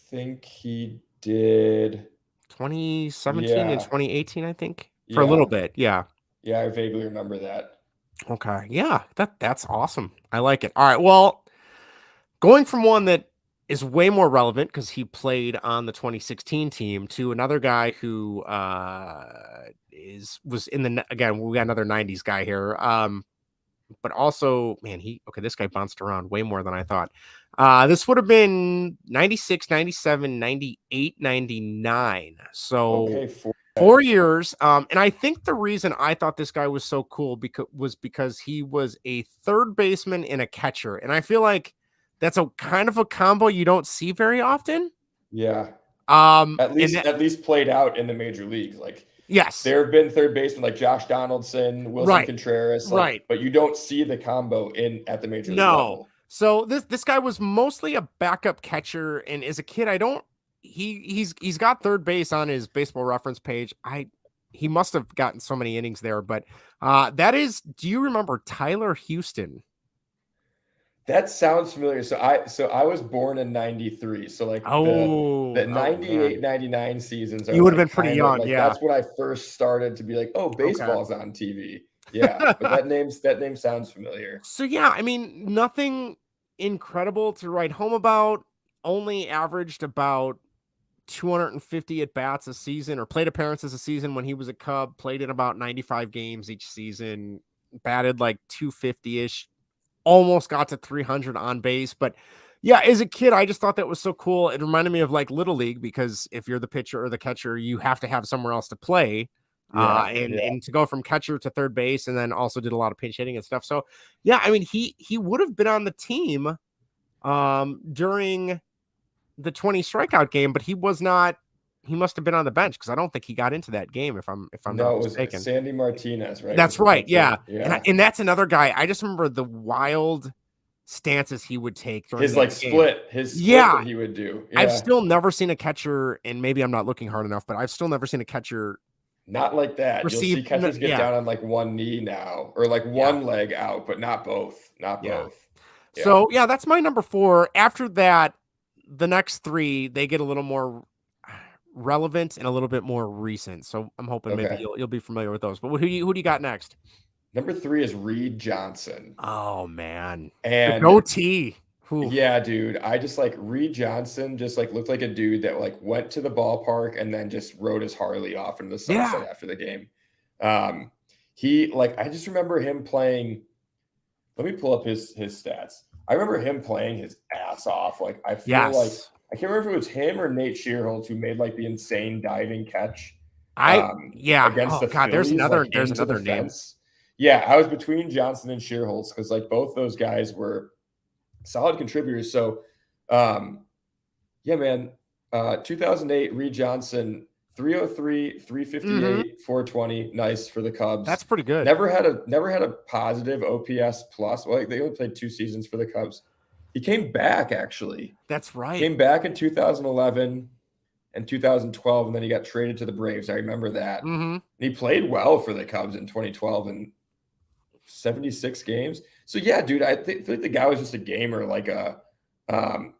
B: think he did
A: 2017 and 2018, I think, for a little bit. Yeah,
B: I vaguely remember that.
A: Okay, yeah, that's awesome. I like it. All right, well, going from one that is way more relevant because he played on the 2016 team to another guy who was in the, again, we got another 90s guy here, but also, man, this guy bounced around way more than I thought. This would have been 96, 97, 98, 99. So 4 years. And I think the reason I thought this guy was so cool because he was a third baseman and a catcher. And I feel like that's a kind of a combo you don't see very often.
B: Yeah. At least played out in the major leagues. Like,
A: yes,
B: there have been third basemen like Josh Donaldson, Wilson Contreras, but you don't see the combo at the major league level.
A: So this guy was mostly a backup catcher, and as a kid, he's got third base on his Baseball Reference page. He must have gotten so many innings there, but do you remember Tyler Houston?
B: That sounds familiar. So I was born in 93. So like the 98, 99 seasons are,
A: you would have been pretty young.
B: That's when I first started to be like, oh, baseball's on TV. Yeah. But that name sounds familiar.
A: So yeah, I mean, nothing incredible to write home about. Only averaged about 250 at bats a season, or plate appearances a season when he was a Cub. Played in about 95 games each season. Batted like 250-ish. Almost got to 300 on base. But yeah, as a kid, I just thought that was so cool. It reminded me of like Little League, because if you're the pitcher or the catcher, you have to have somewhere else to play. And to go from catcher to third base, and then also did a lot of pinch hitting and stuff. So yeah, I mean, he would have been on the team during the 20 strikeout game, but he was not. He must have been on the bench, because I don't think he got into that game. If I'm not mistaken.
B: It was Sandy Martinez, right?
A: That's right. Yeah. And that's another guy. I just remember the wild stances he would take during
B: his split that he would do.
A: I've still never seen a catcher, and maybe I'm not looking hard enough, but I've still never seen a catcher
B: not like that. You'll see catchers get down on like one knee now, or like one leg out, but not both. Both.
A: Yeah. So yeah, that's my number 4. After that, the next 3, they get a little more relevant and a little bit more recent. So I'm hoping maybe you'll be familiar with those. But who do you got next?
B: Number 3 is Reed Johnson.
A: Oh man,
B: and
A: the goatee.
B: Yeah, dude. I just like Reed Johnson. Just like looked like a dude that like went to the ballpark and then just rode his Harley off into the sunset after the game. I just remember him playing. Let me pull up his stats. I remember him playing his ass off. Like I feel like I can't remember if it was him or Nate Shearholtz who made like the insane diving catch.
A: Against the Phillies, there's another name.
B: Yeah, I was between Johnson and Shearholtz, because like both those guys were solid contributors. So, yeah, man, 2008, Reed Johnson, 303, 358, 420. Nice for the Cubs.
A: That's pretty good.
B: Never had a positive OPS plus. Well, they only played 2 seasons for the Cubs. He came back, actually.
A: That's right.
B: Came back in 2011 and 2012, and then he got traded to the Braves. I remember that.
A: Mm-hmm.
B: He played well for the Cubs in 2012 in 76 games. So yeah, dude, I think the guy was just a gamer, like a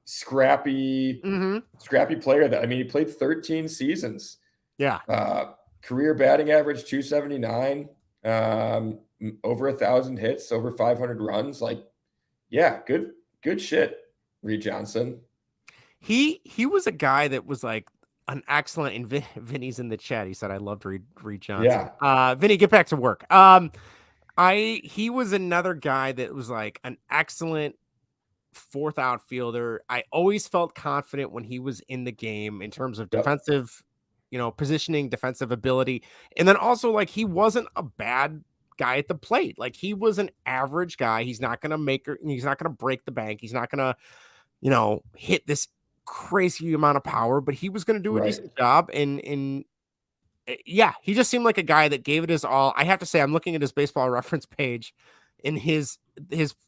B: scrappy player. That, I mean, he played 13 seasons.
A: Yeah.
B: Career batting average 279, over 1,000 hits, over 500 runs. Like, yeah, good shit, Reed Johnson.
A: He was a guy that was like an excellent, and Vinny's in the chat. He said, I loved Reed Johnson.
B: Yeah.
A: Vinny, get back to work. He was another guy that was like an excellent fourth outfielder. I always felt confident when he was in the game in terms of defensive, positioning, defensive ability. And then also, like, he wasn't a bad guy at the plate. Like, he was an average guy. He's not going to break the bank. He's not going to, hit this crazy amount of power, but he was going to do a decent job. And yeah, he just seemed like a guy that gave it his all. I have to say, I'm looking at his Baseball Reference page, and his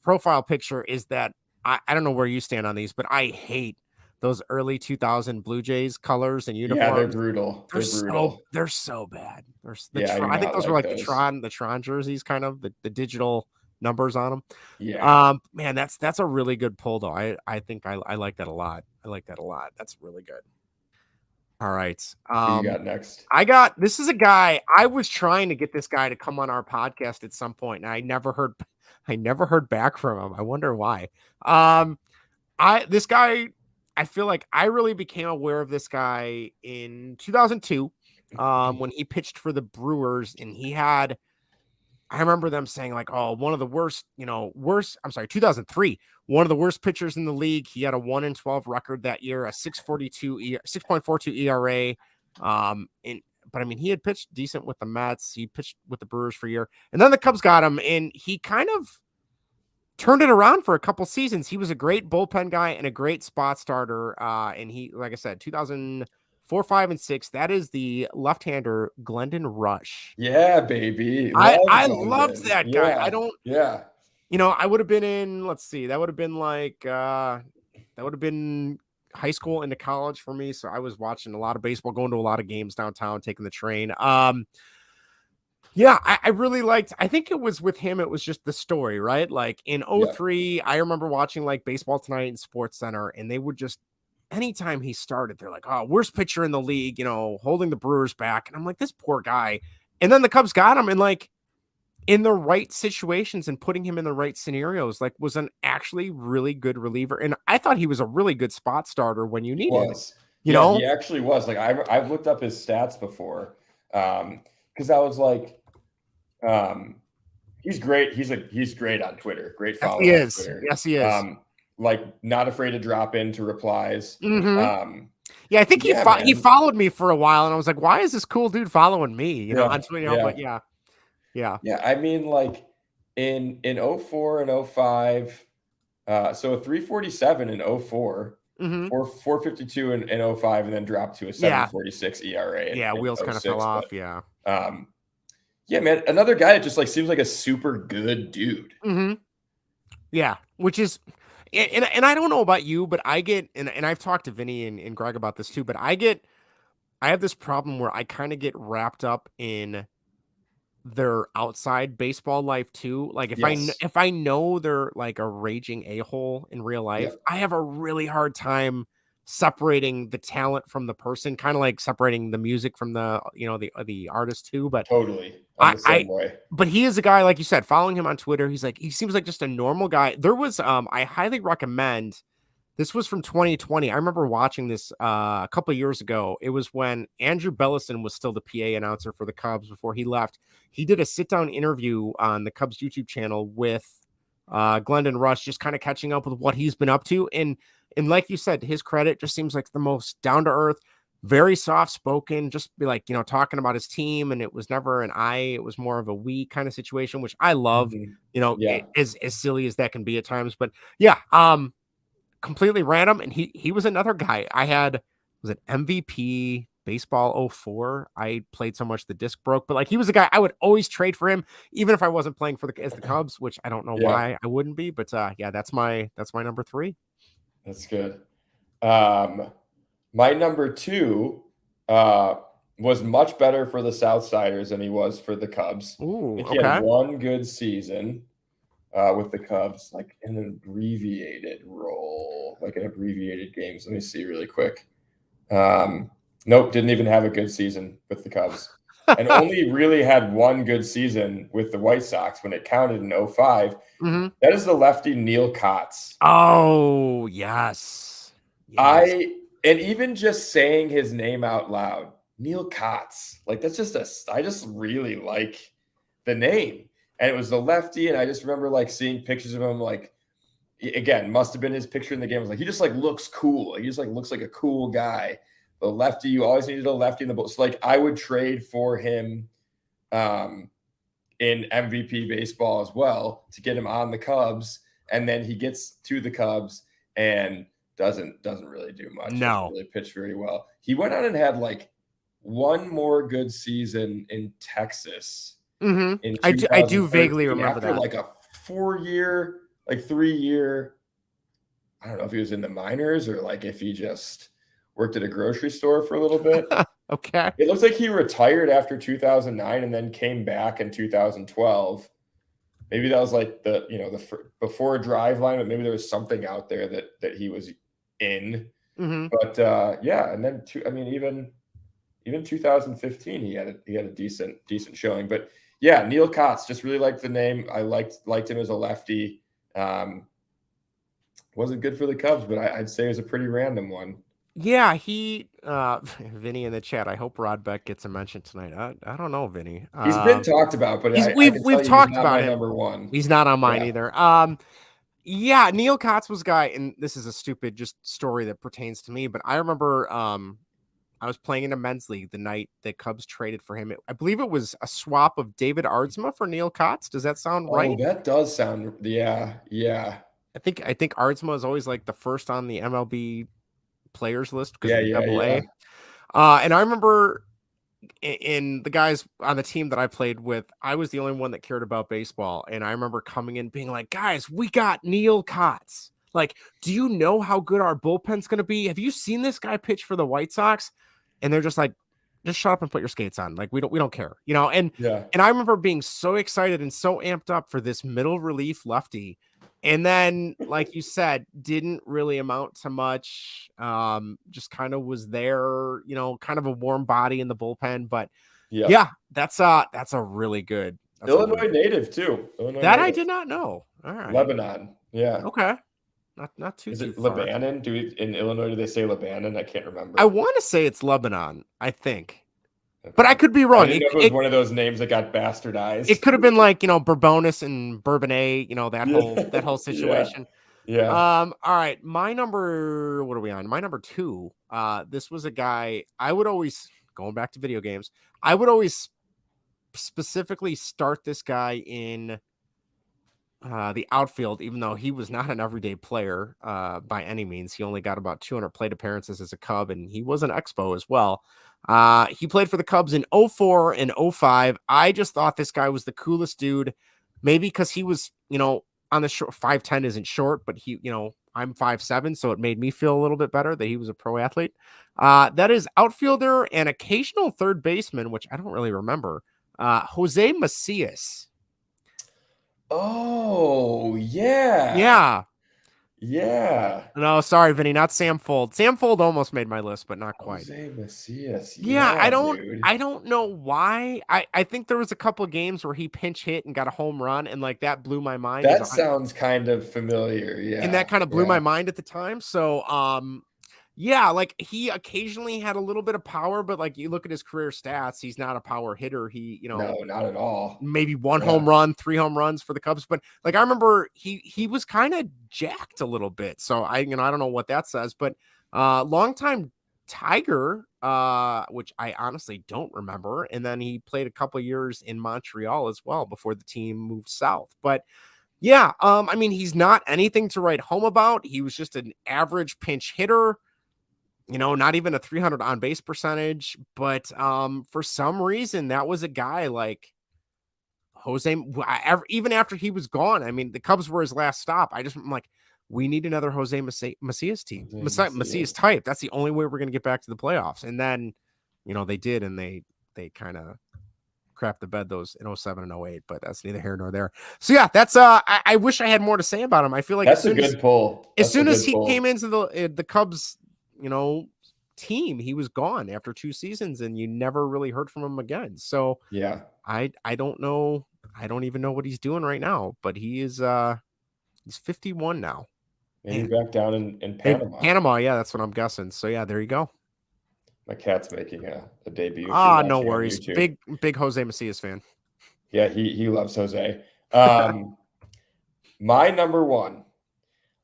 A: profile picture is that I don't know where you stand on these, but I hate those early 2000 Blue Jays colors and uniforms.
B: Yeah, they're brutal.
A: They're so bad.
B: I
A: think those were like
B: those.
A: the Tron jerseys, kind of the digital numbers on them.
B: Yeah.
A: Man, that's a really good pull though. I think I like that a lot. That's really good. All right.
B: Who you got next?
A: This is a guy. I was trying to get this guy to come on our podcast at some point, and I never heard back from him. I wonder why. This guy, I feel like I really became aware of this guy in 2002, when he pitched for the Brewers, and I remember them saying like, oh, one of the worst, 2003, one of the worst pitchers in the league. He had a 1-12 record that year, a 6.42 ERA. But I mean, he had pitched decent with the Mets. He pitched with the Brewers for a year, and then the Cubs got him, and he kind of turned it around for a couple seasons. He was a great bullpen guy and a great spot starter. And he, like I said, 2004, 5, and 6. That is the left-hander Glendon Rush.
B: Yeah, baby.
A: I loved that guy.
B: Yeah.
A: I would have been in, let's see, that would have been high school into college for me. So I was watching a lot of baseball, going to a lot of games downtown, taking the train. Yeah, I really liked, I think it was with him, it was just the story, right? Like in 2003, I remember watching like Baseball Tonight and Sports Center, and they would just, anytime he started, they're like, oh, worst pitcher in the league, holding the Brewers back. And I'm like, this poor guy. And then the Cubs got him, and like in the right situations and putting him in the right scenarios, like was an actually really good reliever. And I thought he was a really good spot starter when you needed it.
B: He actually was. Like I've looked up his stats before. Because I was like, he's great. He's great on Twitter. Great follower.
A: He is.
B: Twitter.
A: Yes, he is.
B: Like not afraid to drop into replies.
A: Mm-hmm. Yeah, I think he followed me for a while, and I was like, why is this cool dude following me? On Twitter. But yeah.
B: Yeah. I mean, like in 04 and 05, so a 347 in 04.
A: Mm-hmm.
B: Or 452 in 05, and then dropped to a 746 ERA.
A: Yeah, wheels kind of fell off. Yeah.
B: Yeah, man. Another guy that just like seems like a super good dude.
A: Mm-hmm. Yeah, which is, and I don't know about you, but I get, and I've talked to Vinny and Greg about this too, but I have this problem where I kind of get wrapped up in their outside baseball life too. Like if I know they're like a raging a-hole in real life, I have a really hard time separating the talent from the person, kind of like separating the music from the the artist too. But
B: totally, I'm the same way.
A: But he is a guy, like you said, following him on Twitter, he seems like just a normal guy. There was I highly recommend. This was from 2020. I remember watching this a couple of years ago. It was when Andrew Bellison was still the PA announcer for the Cubs before he left. He did a sit-down interview on the Cubs YouTube channel with Glendon Rush, just kind of catching up with what he's been up to. And like you said, to his credit, just seems like the most down-to-earth, very soft-spoken, just be like, talking about his team. And it was never an I, it was more of a we kind of situation, which I love, as silly as that can be at times. But yeah, completely random. And he was another guy. I had, was it MVP baseball 04. I played so much the disc broke, but like he was a guy I would always trade for him, even if I wasn't playing for the Cubs, which I don't know why I wouldn't be. But yeah, that's my number 3.
B: That's good. My number 2 was much better for the Southsiders than he was for the Cubs.
A: Ooh,
B: He had one good season with the Cubs, like in an abbreviated role, like in abbreviated games. Let me see really quick. Nope, didn't even have a good season with the Cubs. And only really had one good season with the White Sox when it counted in 05.
A: Mm-hmm.
B: That is the lefty Neil Kotz.
A: Oh, yes.
B: And even just saying his name out loud, Neil Kotz, like that's just I just really like the name. And it was the lefty, and I just remember like seeing pictures of him, like again, must have been his picture in the game. I was like, he just like looks cool. He just like looks like a cool guy. The lefty, you always needed a lefty in the boat. So like I would trade for him in MVP baseball as well to get him on the Cubs. And then he gets to the Cubs and doesn't really do much.
A: No.
B: Doesn't really pitch very well. He went on and had like one more good season in Texas.
A: Mm-hmm. I do vaguely remember
B: after
A: that.
B: Like a 4-year, like 3-year, I don't know if he was in the minors or like if he just worked at a grocery store for a little bit.
A: Okay.
B: It looks like he retired after 2009 and then came back in 2012. Maybe that was like the before Driveline, but maybe there was something out there that he was in.
A: Mm-hmm.
B: But yeah, and then even 2015 he had a decent showing. But yeah, Neil Kotz, just really liked the name. I liked him as a lefty. Wasn't good for the Cubs, but I'd say it was a pretty random one.
A: Yeah, he Vinny in the chat. I hope Rod Beck gets a mention tonight. I don't know, Vinny.
B: He's been talked about, but
A: we've talked about him.
B: Number 1.
A: He's not on mine either. Yeah, Neil Kotz was a guy, and this is a stupid just story that pertains to me, but I remember I was playing in a men's league the night the Cubs traded for him. I believe it was a swap of David Aardsma for Neil Kotz. Does that sound right?
B: Oh, that does sound yeah. I
A: think Aardsma is always like the first on the MLB players list because
B: of
A: AA. And I remember in the guys on the team that I played with, I was the only one that cared about baseball. And I remember coming in being like, guys, we got Neil Kotz. Like, do you know how good our bullpen's going to be? Have you seen this guy pitch for the White Sox? And they're just like, just shut up and put your skates on. Like, we don't care, And I remember being so excited and so amped up for this middle relief lefty. And then, like you said, didn't really amount to much. Just kind of was there, kind of a warm body in the bullpen. But yeah, that's a really good
B: Illinois native too.
A: I did not know. All right,
B: Lebanon. Yeah.
A: Okay. Not too.
B: Is it
A: far.
B: Lebanon? In Illinois, do they say Lebanon? I can't remember.
A: I want to say it's Lebanon. I think. But I could be wrong.
B: It was one of those names that got bastardized.
A: It could have been like, Bourbonus and Bourbonnais, that whole situation.
B: Yeah.
A: All right. My number, what are we on? My number 2. This was a guy I would always, going back to video games, I would always specifically start this guy in the outfield, even though he was not an everyday player by any means. He only got about 200 plate appearances as a Cub, and he was an Expo as well. He played for the Cubs in 04 and 05. I just thought this guy was the coolest dude, maybe because he was, on the short 5'10" isn't short, but he, I'm 5'7", so it made me feel a little bit better that he was a pro athlete. That is outfielder and occasional third baseman, which I don't really remember. Jose Macias.
B: Oh, yeah.
A: Yeah.
B: Yeah.
A: No, sorry, Vinny, not Sam Fold. Sam Fold almost made my list, but not quite.
B: Jose Macias.
A: Yeah, I don't know why. I think there was a couple of games where he pinch hit and got a home run, and like that blew my mind.
B: That sounds kind of familiar. Yeah.
A: And that kind of blew my mind at the time. So yeah, like he occasionally had a little bit of power, but like you look at his career stats, he's not a power hitter. He,
B: no, not at all.
A: Maybe 1 home run, 3 home runs for the Cubs. But like I remember he was kind of jacked a little bit. So I don't know what that says, but longtime Tiger, which I honestly don't remember. And then he played a couple of years in Montreal as well before the team moved south. But yeah, I mean, he's not anything to write home about. He was just an average pinch hitter. not even a 300 on base percentage, but for some reason that was a guy like Jose, even after he was gone. I mean, the Cubs were his last stop. I'm like, we need another Jose Macias team, Macias type. That's the only way we're going to get back to the playoffs. And then, they did, and they kind of crap the bed those in 07 and 08, but that's neither here nor there. So yeah, that's I wish I had more to say about him. I feel like
B: that's a good pull.
A: As soon as he came into the Cubs, team, he was gone after 2 seasons, and you never really heard from him again. So
B: yeah,
A: I don't know. I don't even know what he's doing right now, but he is he's 51 now.
B: Maybe back down in Panama.
A: Panama, yeah, that's what I'm guessing. So yeah, there you go.
B: My cat's making a debut.
A: No worries. Big Jose Macias fan.
B: Yeah, he loves Jose. My number one,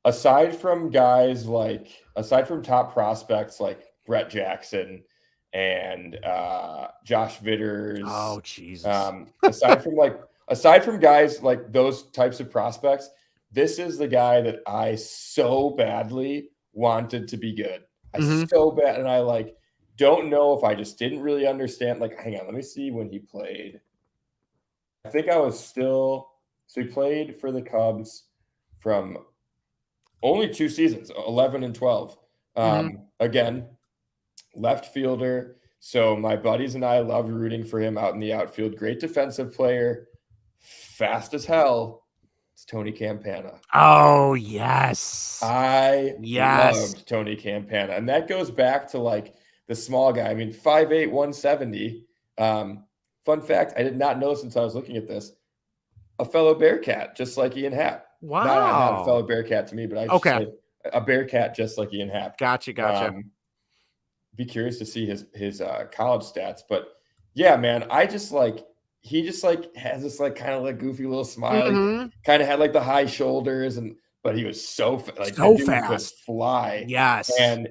B: aside from top prospects like Brett Jackson and Josh Vitters.
A: Oh, Jesus.
B: Aside from guys like those types of prospects, this is the guy that I so badly wanted to be good. So bad, and I don't know if I just didn't really understand. Hang on, let me see when he played. I think I was so he played for the Cubs from only 2 seasons, 11 and 12. Again, left fielder. So my buddies and I loved rooting for him out in the outfield. Great defensive player, fast as hell. It's Tony Campana.
A: Oh, yes.
B: I loved Tony Campana. And that goes back to the small guy. I mean, 5'8", 170. Fun fact, I did not know since I was looking at this. A fellow Bearcat, just like Ian Happ.
A: Wow.
B: Not a fellow Bearcat to me, but a Bearcat just like Ian Happ.
A: Gotcha.
B: Be curious to see his college stats. But yeah, man, he just has this kind of goofy little smile. Kind of had the high shoulders, but he was so fast. Could fly.
A: Yes.
B: And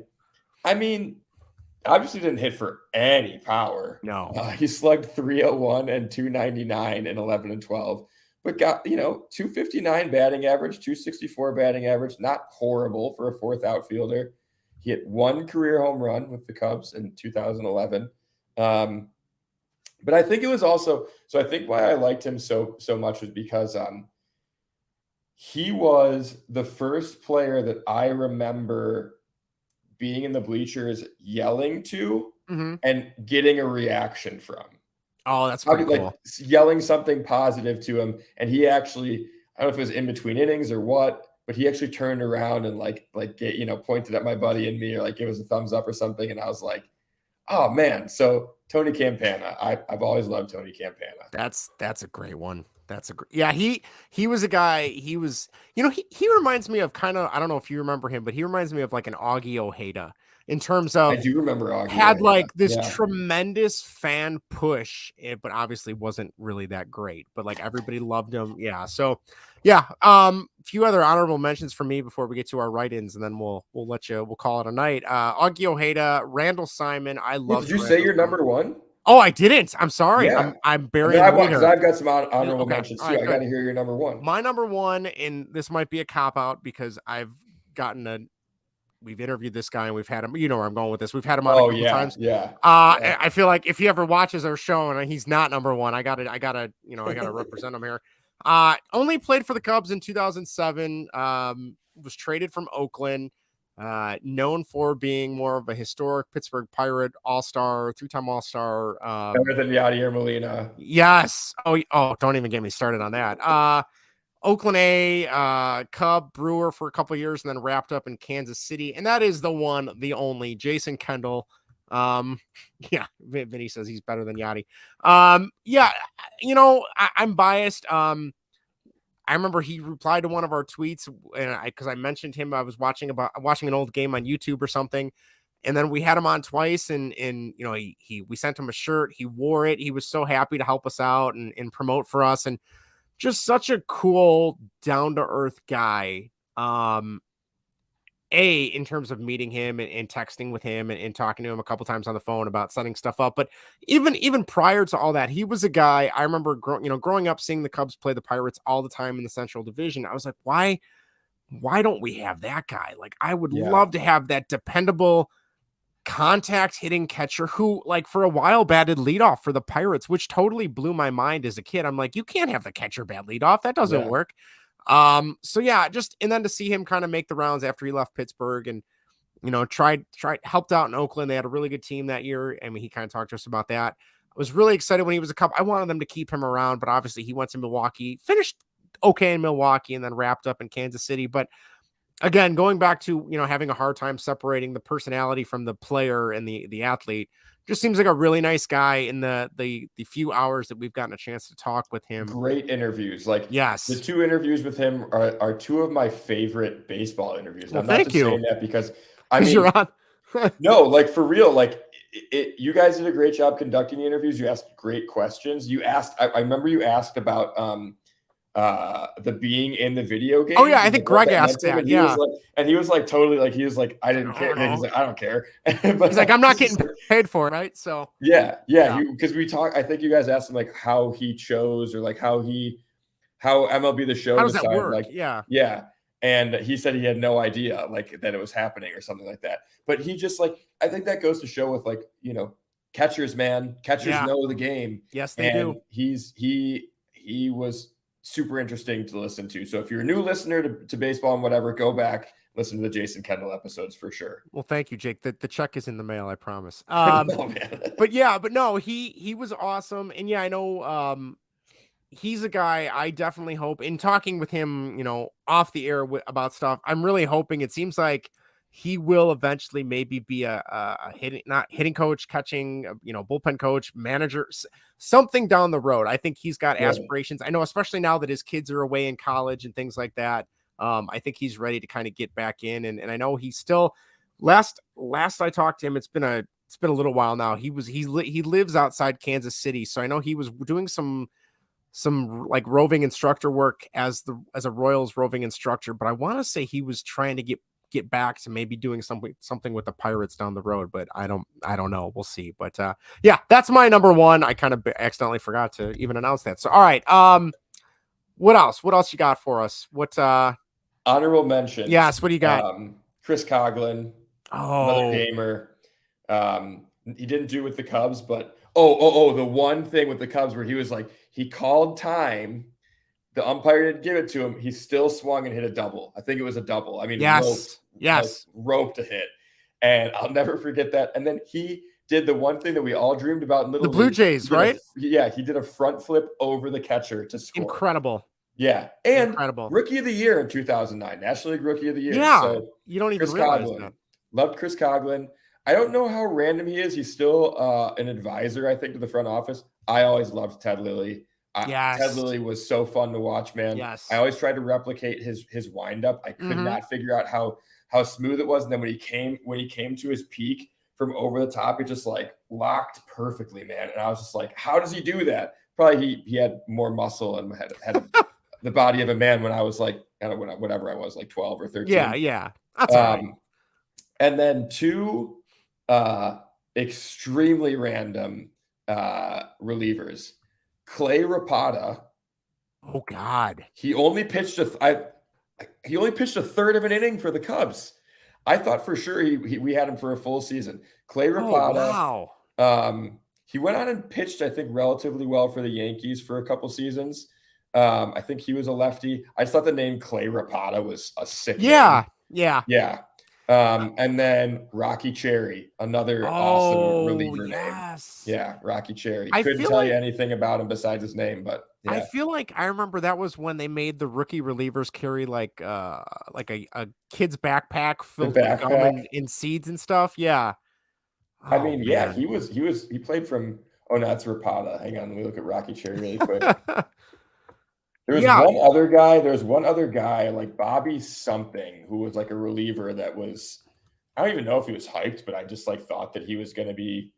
B: I mean, obviously didn't hit for any power.
A: No.
B: He slugged 301 and 299 in 11 and 12, but got 259 batting average, 264 batting average. Not horrible for a fourth outfielder. He hit 1 career home run with the Cubs in 2011. But I think it was also, so I think why I liked him so much was because he was the first player that I remember being in the bleachers yelling to and getting a reaction from.
A: Oh, that's pretty cool.
B: Yelling something positive to him. And he actually, I don't know if it was in between innings or what, but he actually turned around and pointed at my buddy and me, or gave us a thumbs up or something. And I was like, oh man. So Tony Campana, I've always loved Tony Campana.
A: That's a great one. He was a guy. He was, he reminds me of kind of, I don't know if you remember him, but he reminds me of an Augie Ojeda in terms of,
B: I do remember Augie
A: had this tremendous fan push, but obviously wasn't really that great, but everybody loved him. Yeah. So yeah. A few other honorable mentions for me before we get to our write-ins, and then we'll call it a night. Augie Ojeda, Randall Simon. I love.
B: Did you say your number one?
A: Oh, I didn't. I'm sorry.
B: Yeah.
A: I'm burying.
B: Because I've got some honorable mentions too. Right, I got to hear your number one.
A: My number one, and this might be a cop out because we've interviewed this guy and we've had him. You know where I'm going with this. We've had him on a couple times.
B: Yeah.
A: I feel like if he ever watches our show and he's not number one, I gotta represent him here. Only played for the Cubs in 2007. Was traded from Oakland. Known for being more of a historic Pittsburgh Pirate All-Star, 3-time All-Star.
B: Better than Yadier Molina.
A: Yes. Oh, don't even get me started on that. Oakland A, Cub, Brewer for a couple of years, and then wrapped up in Kansas City. And that is the one, the only, Jason Kendall. Yeah, Vinnie says he's better than Yachty. Yeah, I'm biased. I remember he replied to one of our tweets, and because I mentioned him, I was watching an old game on YouTube or something, and then we had him on twice, and we sent him a shirt, he wore it, he was so happy to help us out and promote for us, and just such a cool, down to earth guy. In terms of meeting him and texting with him and talking to him a couple times on the phone about setting stuff up. But even prior to all that, he was a guy I remember growing up, seeing the Cubs play the Pirates all the time in the Central Division. I was like, why don't we have that guy? I would love to have that dependable, contact hitting catcher who, like, for a while batted leadoff for the Pirates, which totally blew my mind as a kid. I'm like, you can't have the catcher bat leadoff. That doesn't work. So yeah, and then to see him kind of make the rounds after he left Pittsburgh and, helped out in Oakland. They had a really good team that year. I mean, he kind of talked to us about that. I was really excited when he was a Cub. I wanted them to keep him around, but obviously he went to Milwaukee, finished okay in Milwaukee, and then wrapped up in Kansas City. But again, going back to, having a hard time separating the personality from the player and the athlete, just seems like a really nice guy in the few hours that we've gotten a chance to talk with him.
B: Great interviews. Like,
A: yes,
B: the 2 interviews with him are 2 of my favorite baseball interviews.
A: Well,
B: I'm not just saying that because
A: you're on.
B: No, like, for real, like, you guys did a great job conducting the interviews. You asked great questions. You asked, I remember you asked about the being in the video game.
A: Oh yeah, I think Greg asked that. Yeah,
B: he was like totally like, he was like, I didn't care. He's like, I don't care. But
A: he's like, I'm not getting paid for it, right? So
B: yeah. Because we talked. I think you guys asked him like how he chose, or like how MLB The Show.
A: How does that work?
B: Like, yeah. And he said he had no idea like that it was happening or something like that. But he just, like, I think that goes to show with, like, catchers, man. Catchers know the game.
A: Yes, they do.
B: He was super interesting to listen to. So if you're a new listener to baseball and whatever, go back, listen to the Jason Kendall episodes for sure.
A: Well, thank you, Jake. The check is in the mail, I promise. But no, he was awesome. And yeah, I know he's a guy I definitely hope, in talking with him, off the air about stuff, I'm really hoping, it seems like he will eventually maybe be a hitting coach, catching, bullpen coach, manager, something down the road. I think he's got aspirations. I know, especially now that his kids are away in college and things like that. I think he's ready to kind of get back in. And I know he's still, last I talked to him, it's been a little while now. He lives outside Kansas City. So I know he was doing some like roving instructor work as a Royals roving instructor, but I want to say he was trying to get back to maybe doing something with the Pirates down the road, but I don't know. We'll see. But yeah, that's my number 1. I kind of accidentally forgot to even announce that. So all right, what else you got for us? What
B: honorable mention?
A: Yes, what do you got?
B: Chris Coughlin, another gamer. He didn't do with the Cubs, but the one thing with the Cubs where he was like, he called time, the umpire didn't give it to him, he still swung and hit a double. I think it was a double. I mean, rope to hit. And I'll never forget that. And then he did the one thing that we all dreamed about in Little League.
A: The Blue Jays, right?
B: He did a front flip over the catcher to score.
A: Incredible.
B: Yeah. And
A: incredible.
B: Rookie of the Year in 2009, National League Rookie of the Year.
A: Yeah.
B: So
A: you don't even realize that.
B: Loved Chris Coughlin. I don't know how random he is. He's still an advisor, I think, to the front office. I always loved Ted Lilly. Ted Lilly was so fun to watch, man.
A: Yes.
B: I always tried to replicate his windup. I could not figure out how smooth it was. And then when he came to his peak from over the top, it just like locked perfectly, man. And I was just like, how does he do that? Probably he had more muscle and had the body of a man when I was like, I don't know, whatever I was, like 12 or 13.
A: Yeah. That's all right.
B: And then 2 extremely random relievers. Clay Rapata.
A: Oh God.
B: He only pitched a third of an inning for the Cubs. I thought for sure we had him for a full season. Clay Rapata.
A: Oh, wow.
B: He went on and pitched, I think, relatively well for the Yankees for a couple seasons. I think he was a lefty. I just thought the name Clay Rapata was a sick name. Yeah. And then Rocky Cherry, another awesome reliever name. Yeah, Rocky Cherry. Couldn't tell you anything about him besides his name, but yeah.
A: I feel like I remember that was when they made the rookie relievers carry like a kid's backpack filled with gum and seeds and stuff. Yeah.
B: I mean, yeah, he played from. Oh, no, it's Rapata. Hang on, let me look at Rocky Cherry really quick. There was one other guy, like Bobby something, who was like a reliever that was, I don't even know if he was hyped, but I just like thought that he was going to be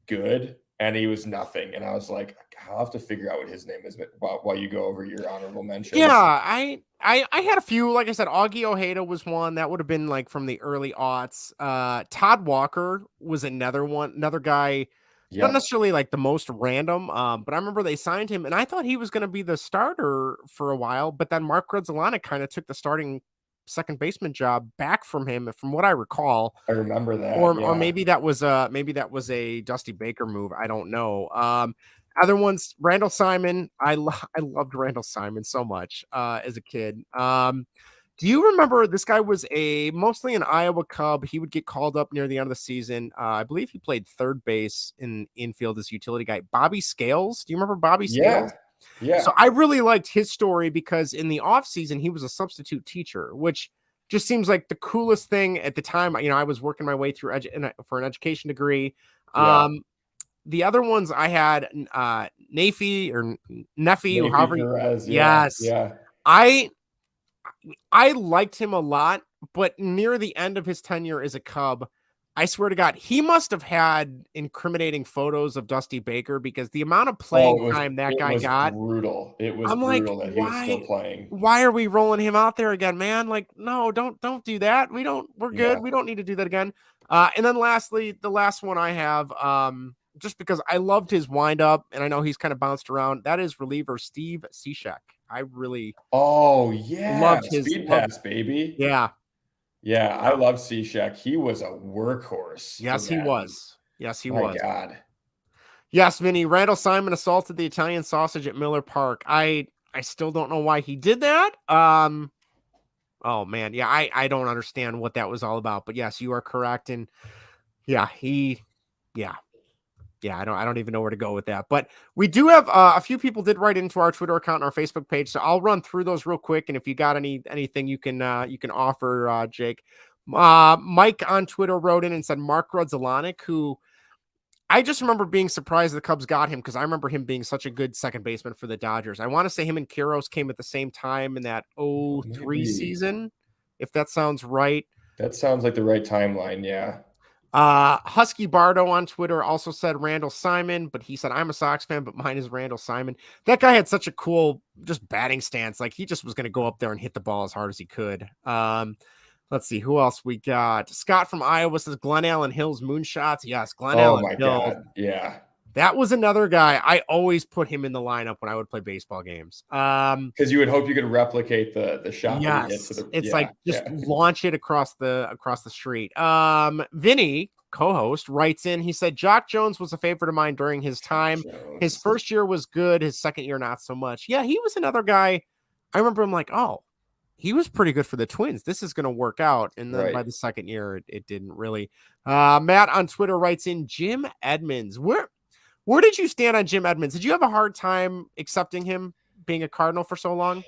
B: good, and he was nothing. And I was like, I'll have to figure out what his name is while you go over your honorable mentions.
A: Yeah, I had a few. Like I said, Augie Ojeda was one. That would have been like from the early aughts. Todd Walker was another guy. Yep. Not necessarily like the most random, but I remember they signed him, and I thought he was going to be the starter for a while. But then Mark Grudzielanek kind of took the starting second baseman job back from him, from what I recall.
B: I remember that.
A: Or maybe that was a Dusty Baker move. I don't know. Other ones, Randall Simon. I loved Randall Simon so much as a kid. Do you remember this guy was mostly an Iowa Cub? He would get called up near the end of the season. I believe he played third base in infield as utility guy. Bobby Scales. Do you remember Bobby Scales?
B: Yeah.
A: So I really liked his story because in the offseason, he was a substitute teacher, which just seems like the coolest thing at the time. I was working my way through for an education degree.
B: Yeah.
A: The other ones I had, Neffy or Neffy, or however.
B: Perez,
A: yes.
B: Yeah.
A: I liked him a lot, but near the end of his tenure as a Cub, I swear to God, he must have had incriminating photos of Dusty Baker because the amount of playing time that guy got.
B: Brutal. It was
A: I'm
B: brutal
A: like,
B: that he was still playing.
A: Why are we rolling him out there again, man? Like, no, don't do that. We're good.
B: Yeah.
A: We don't need to do that again. And then lastly, the last one I have, just because I loved his windup, and I know he's kind of bounced around. That is reliever Steve Cishek. I really loved his
B: speed pass, baby.
A: Yeah.
B: Yeah, I love Cishek. He was a workhorse.
A: Yes, he was. Yes, he was.
B: My God.
A: Yes, Vinny. Randall Simon assaulted the Italian sausage at Miller Park. I still don't know why he did that. Oh man, yeah, I don't understand what that was all about. But yes, you are correct. And yeah, I don't even know where to go with that. But we do have a few people did write into our Twitter account and our Facebook page, so I'll run through those real quick. And if you got anything you can offer, Jake. Mike on Twitter wrote in and said Mark Rudzelanek, who I just remember being surprised the Cubs got him because I remember him being such a good second baseman for the Dodgers. I want to say him and Quiros came at the same time in that 2003 season, if that sounds right.
B: That sounds like the right timeline, yeah.
A: Husky Bardo on Twitter also said Randall Simon, but he said, I'm a Sox fan, but mine is Randall Simon. That guy had such a cool just batting stance. Like he just was going to go up there and hit the ball as hard as he could. Let's see who else we got. Scott from Iowa says Glenn Allen Hill's moonshots. Yes, Glenn Allen Hill.
B: God. Yeah.
A: That was another guy. I always put him in the lineup when I would play baseball games.
B: Because you would hope you could replicate the shot.
A: Yes, it's like launch it across the street. Vinny, co-host, writes in. He said Jock Jones was a favorite of mine during his time. His first year was good. His second year, not so much. Yeah, he was another guy. I remember him like, oh, he was pretty good for the Twins. This is going to work out. And then by the second year, it didn't really. Matt on Twitter writes in Jim Edmonds. Where did you stand on Jim Edmonds? Did you have a hard time accepting him being a Cardinal for so long?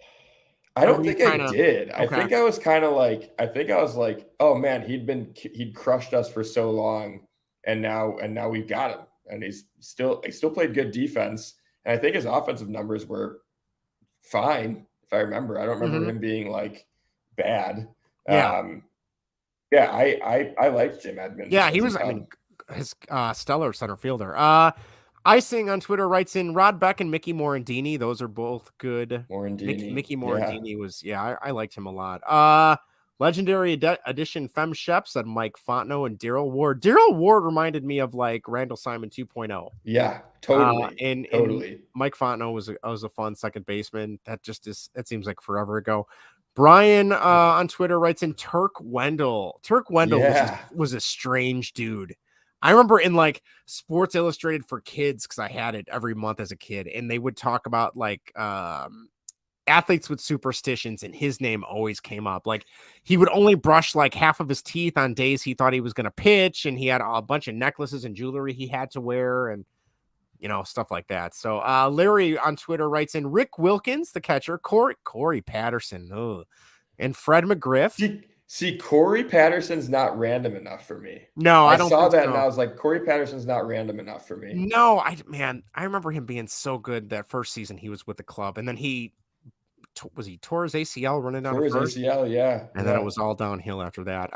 B: I don't think I did. Okay. I think I was like, oh man, he'd crushed us for so long, and now we've got him, and he still played good defense, and I think his offensive numbers were fine if I remember. I don't remember him being like bad.
A: Yeah.
B: I liked Jim Edmonds.
A: Yeah, he was. I mean, his stellar center fielder. Icing on Twitter writes in Rod Beck and Mickey Morandini. Those are both good.
B: Morandini.
A: Mickey Morandini was, I liked him a lot. Legendary edition Fem Shep said Mike Fontenot and Daryl Ward. Daryl Ward reminded me of like Randall Simon 2.0.
B: Yeah, totally.
A: And Mike Fontenot was a fun second baseman. That seems like forever ago. Brian on Twitter writes in Turk Wendell. Turk Wendell was a strange dude. I remember in like Sports Illustrated for Kids, because I had it every month as a kid, and they would talk about like athletes with superstitions, and his name always came up. Like he would only brush like half of his teeth on days he thought he was going to pitch, and he had a bunch of necklaces and jewelry he had to wear, and stuff like that. So Larry on Twitter writes in Rick Wilkins, the catcher, Corey Patterson, and Fred McGriff.
B: See, Corey Patterson's not random enough for me.
A: No, I don't
B: saw that, and I was like, Corey Patterson's not random enough for me.
A: No, I remember him being so good that first season he was with the club, and then he tore his ACL running down the first?
B: ACL, yeah.
A: And then it was all downhill after that.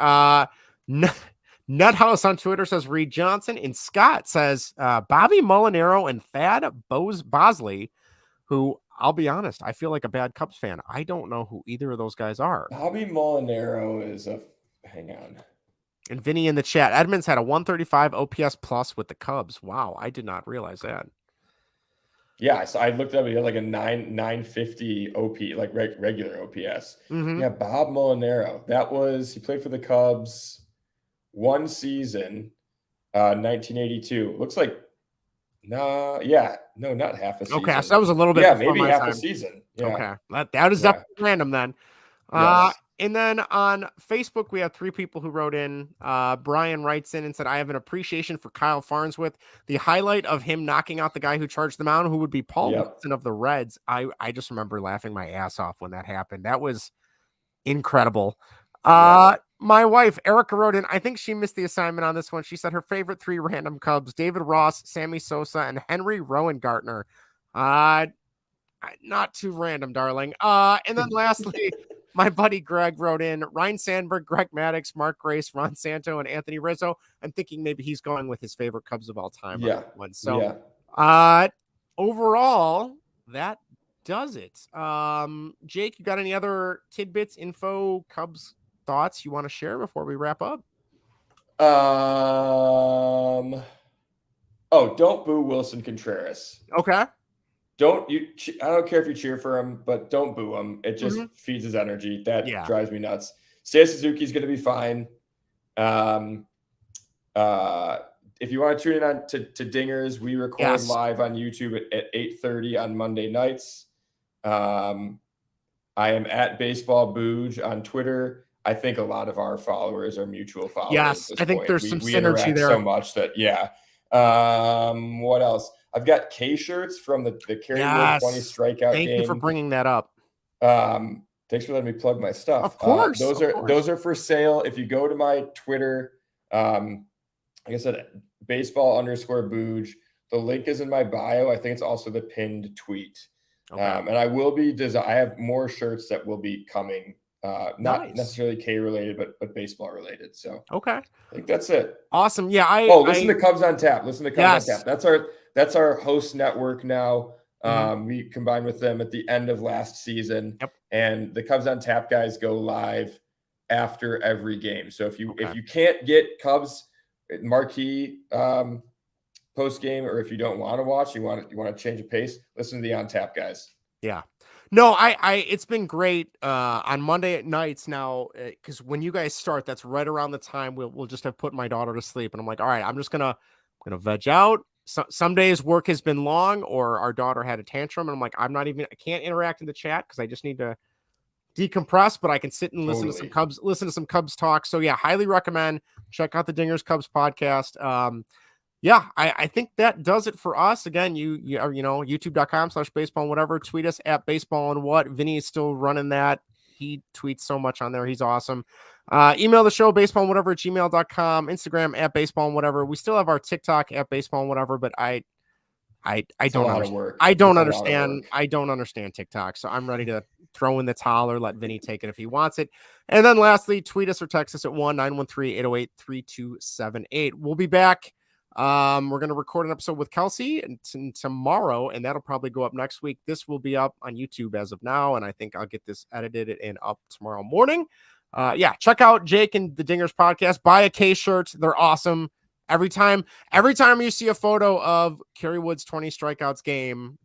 A: Nuthouse on Twitter says Reed Johnson, and Scott says Bobby Molinaro and Thad Bosley, who I'll be honest, I feel like a bad Cubs fan. I don't know who either of those guys are.
B: Bobby Molinaro is hang on.
A: And Vinny in the chat, Edmonds had a 135 OPS plus with the Cubs. Wow, I did not realize that.
B: Yeah, so I looked up. He had like a 950 OP, like regular OPS.
A: Mm-hmm.
B: Yeah, Bob Molinaro. He played for the Cubs one season, 1982. Looks like no, not half a season.
A: Okay, so that was a little bit
B: Yeah,
A: before
B: maybe
A: my
B: half
A: time.
B: a season. Yeah.
A: Okay, that is
B: Yeah.
A: definitely random then.
B: Yes.
A: And then on Facebook, we have 3 people who wrote in. Brian writes in and said, I have an appreciation for Kyle Farnsworth. The highlight of him knocking out the guy who charged the mound, who would be Paul
B: Yep.
A: Wilson of the Reds. I just remember laughing my ass off when that happened. That was incredible. My wife, Erica, wrote in. I think she missed the assignment on this one. She said her favorite 3 random Cubs, David Ross, Sammy Sosa, and Henry Rowan-Gartner. Not too random, darling. And then lastly, my buddy Greg wrote in Ryan Sandberg, Greg Maddux, Mark Grace, Ron Santo, and Anthony Rizzo. I'm thinking maybe he's going with his favorite Cubs of all time.
B: Yeah.
A: So, overall, that does it. Jake, you got any other tidbits, info, Cubs thoughts you want to share before we wrap up?
B: Don't boo Wilson Contreras.
A: Okay.
B: I don't care if you cheer for him, but don't boo him. It just feeds his energy. That drives me nuts. Seiya Suzuki's going to be fine. If you want to tune in on to Dingers, we record live on YouTube at 8:30 on Monday nights. I am at Baseball Booge on Twitter. I think a lot of our followers are mutual followers.
A: Yes, I think there's some synergy there.
B: So much that, what else? I've got K shirts from the Carry 20 strikeout game.
A: Thank you for bringing that up.
B: Thanks for letting me plug my stuff.
A: Of course.
B: Those are for sale. If you go to my Twitter, like I said, baseball_Booge. The link is in my bio. I think it's also the pinned tweet. Okay. And I will be I have more shirts that will be coming. Not necessarily K related, but baseball related. So
A: okay,
B: I think that's it.
A: Awesome. Yeah.
B: Listen to Cubs on Tap. Listen to Cubs on Tap. That's our host network now. We combined with them at the end of last season.
A: Yep.
B: And the Cubs on Tap guys go live after every game. So if you can't get Cubs marquee post game, or if you don't want to watch, you want to change the pace, listen to the on Tap guys.
A: Yeah. No, it's been great on Monday at nights now, because when you guys start, that's right around the time we'll just have put my daughter to sleep, and I'm like, all right, I'm just gonna veg out. Some days work has been long, or our daughter had a tantrum, and I'm like, I can't interact in the chat because I just need to decompress, but I can sit and listen to some Cubs talk. So yeah, highly recommend. Check out the Dingers Cubs podcast. I think that does it for us. Again, you are, youtube.com/baseball and whatever. Tweet us at baseball and what. Vinny is still running that. He tweets so much on there. He's awesome. Email the show, baseball and whatever at gmail.com, Instagram at baseball and whatever. We still have our TikTok at baseball and whatever, but I don't understand TikTok. So I'm ready to throw in the towel or let Vinny take it if he wants it. And then lastly, tweet us or text us at 1-913-808-3278. We'll be back. We're going to record an episode with Kelsey and tomorrow, and that'll probably go up next week. This will be up on YouTube as of now, and I think I'll get this edited and up tomorrow morning. Check out Jake and the Dingers podcast. Buy a K shirt. They're awesome. Every time you see a photo of Kerry Wood's 20 strikeouts game,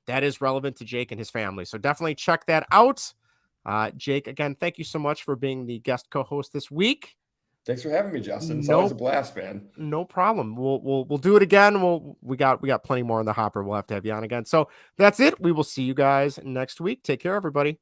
A: that is relevant to Jake and his family. So definitely check that out. Jake, again, thank you so much for being the guest co-host this week.
B: Thanks for having me, Justin. It's always a blast, man.
A: No problem. We'll do it again. We got plenty more in the hopper. We'll have to have you on again. So that's it. We will see you guys next week. Take care, everybody.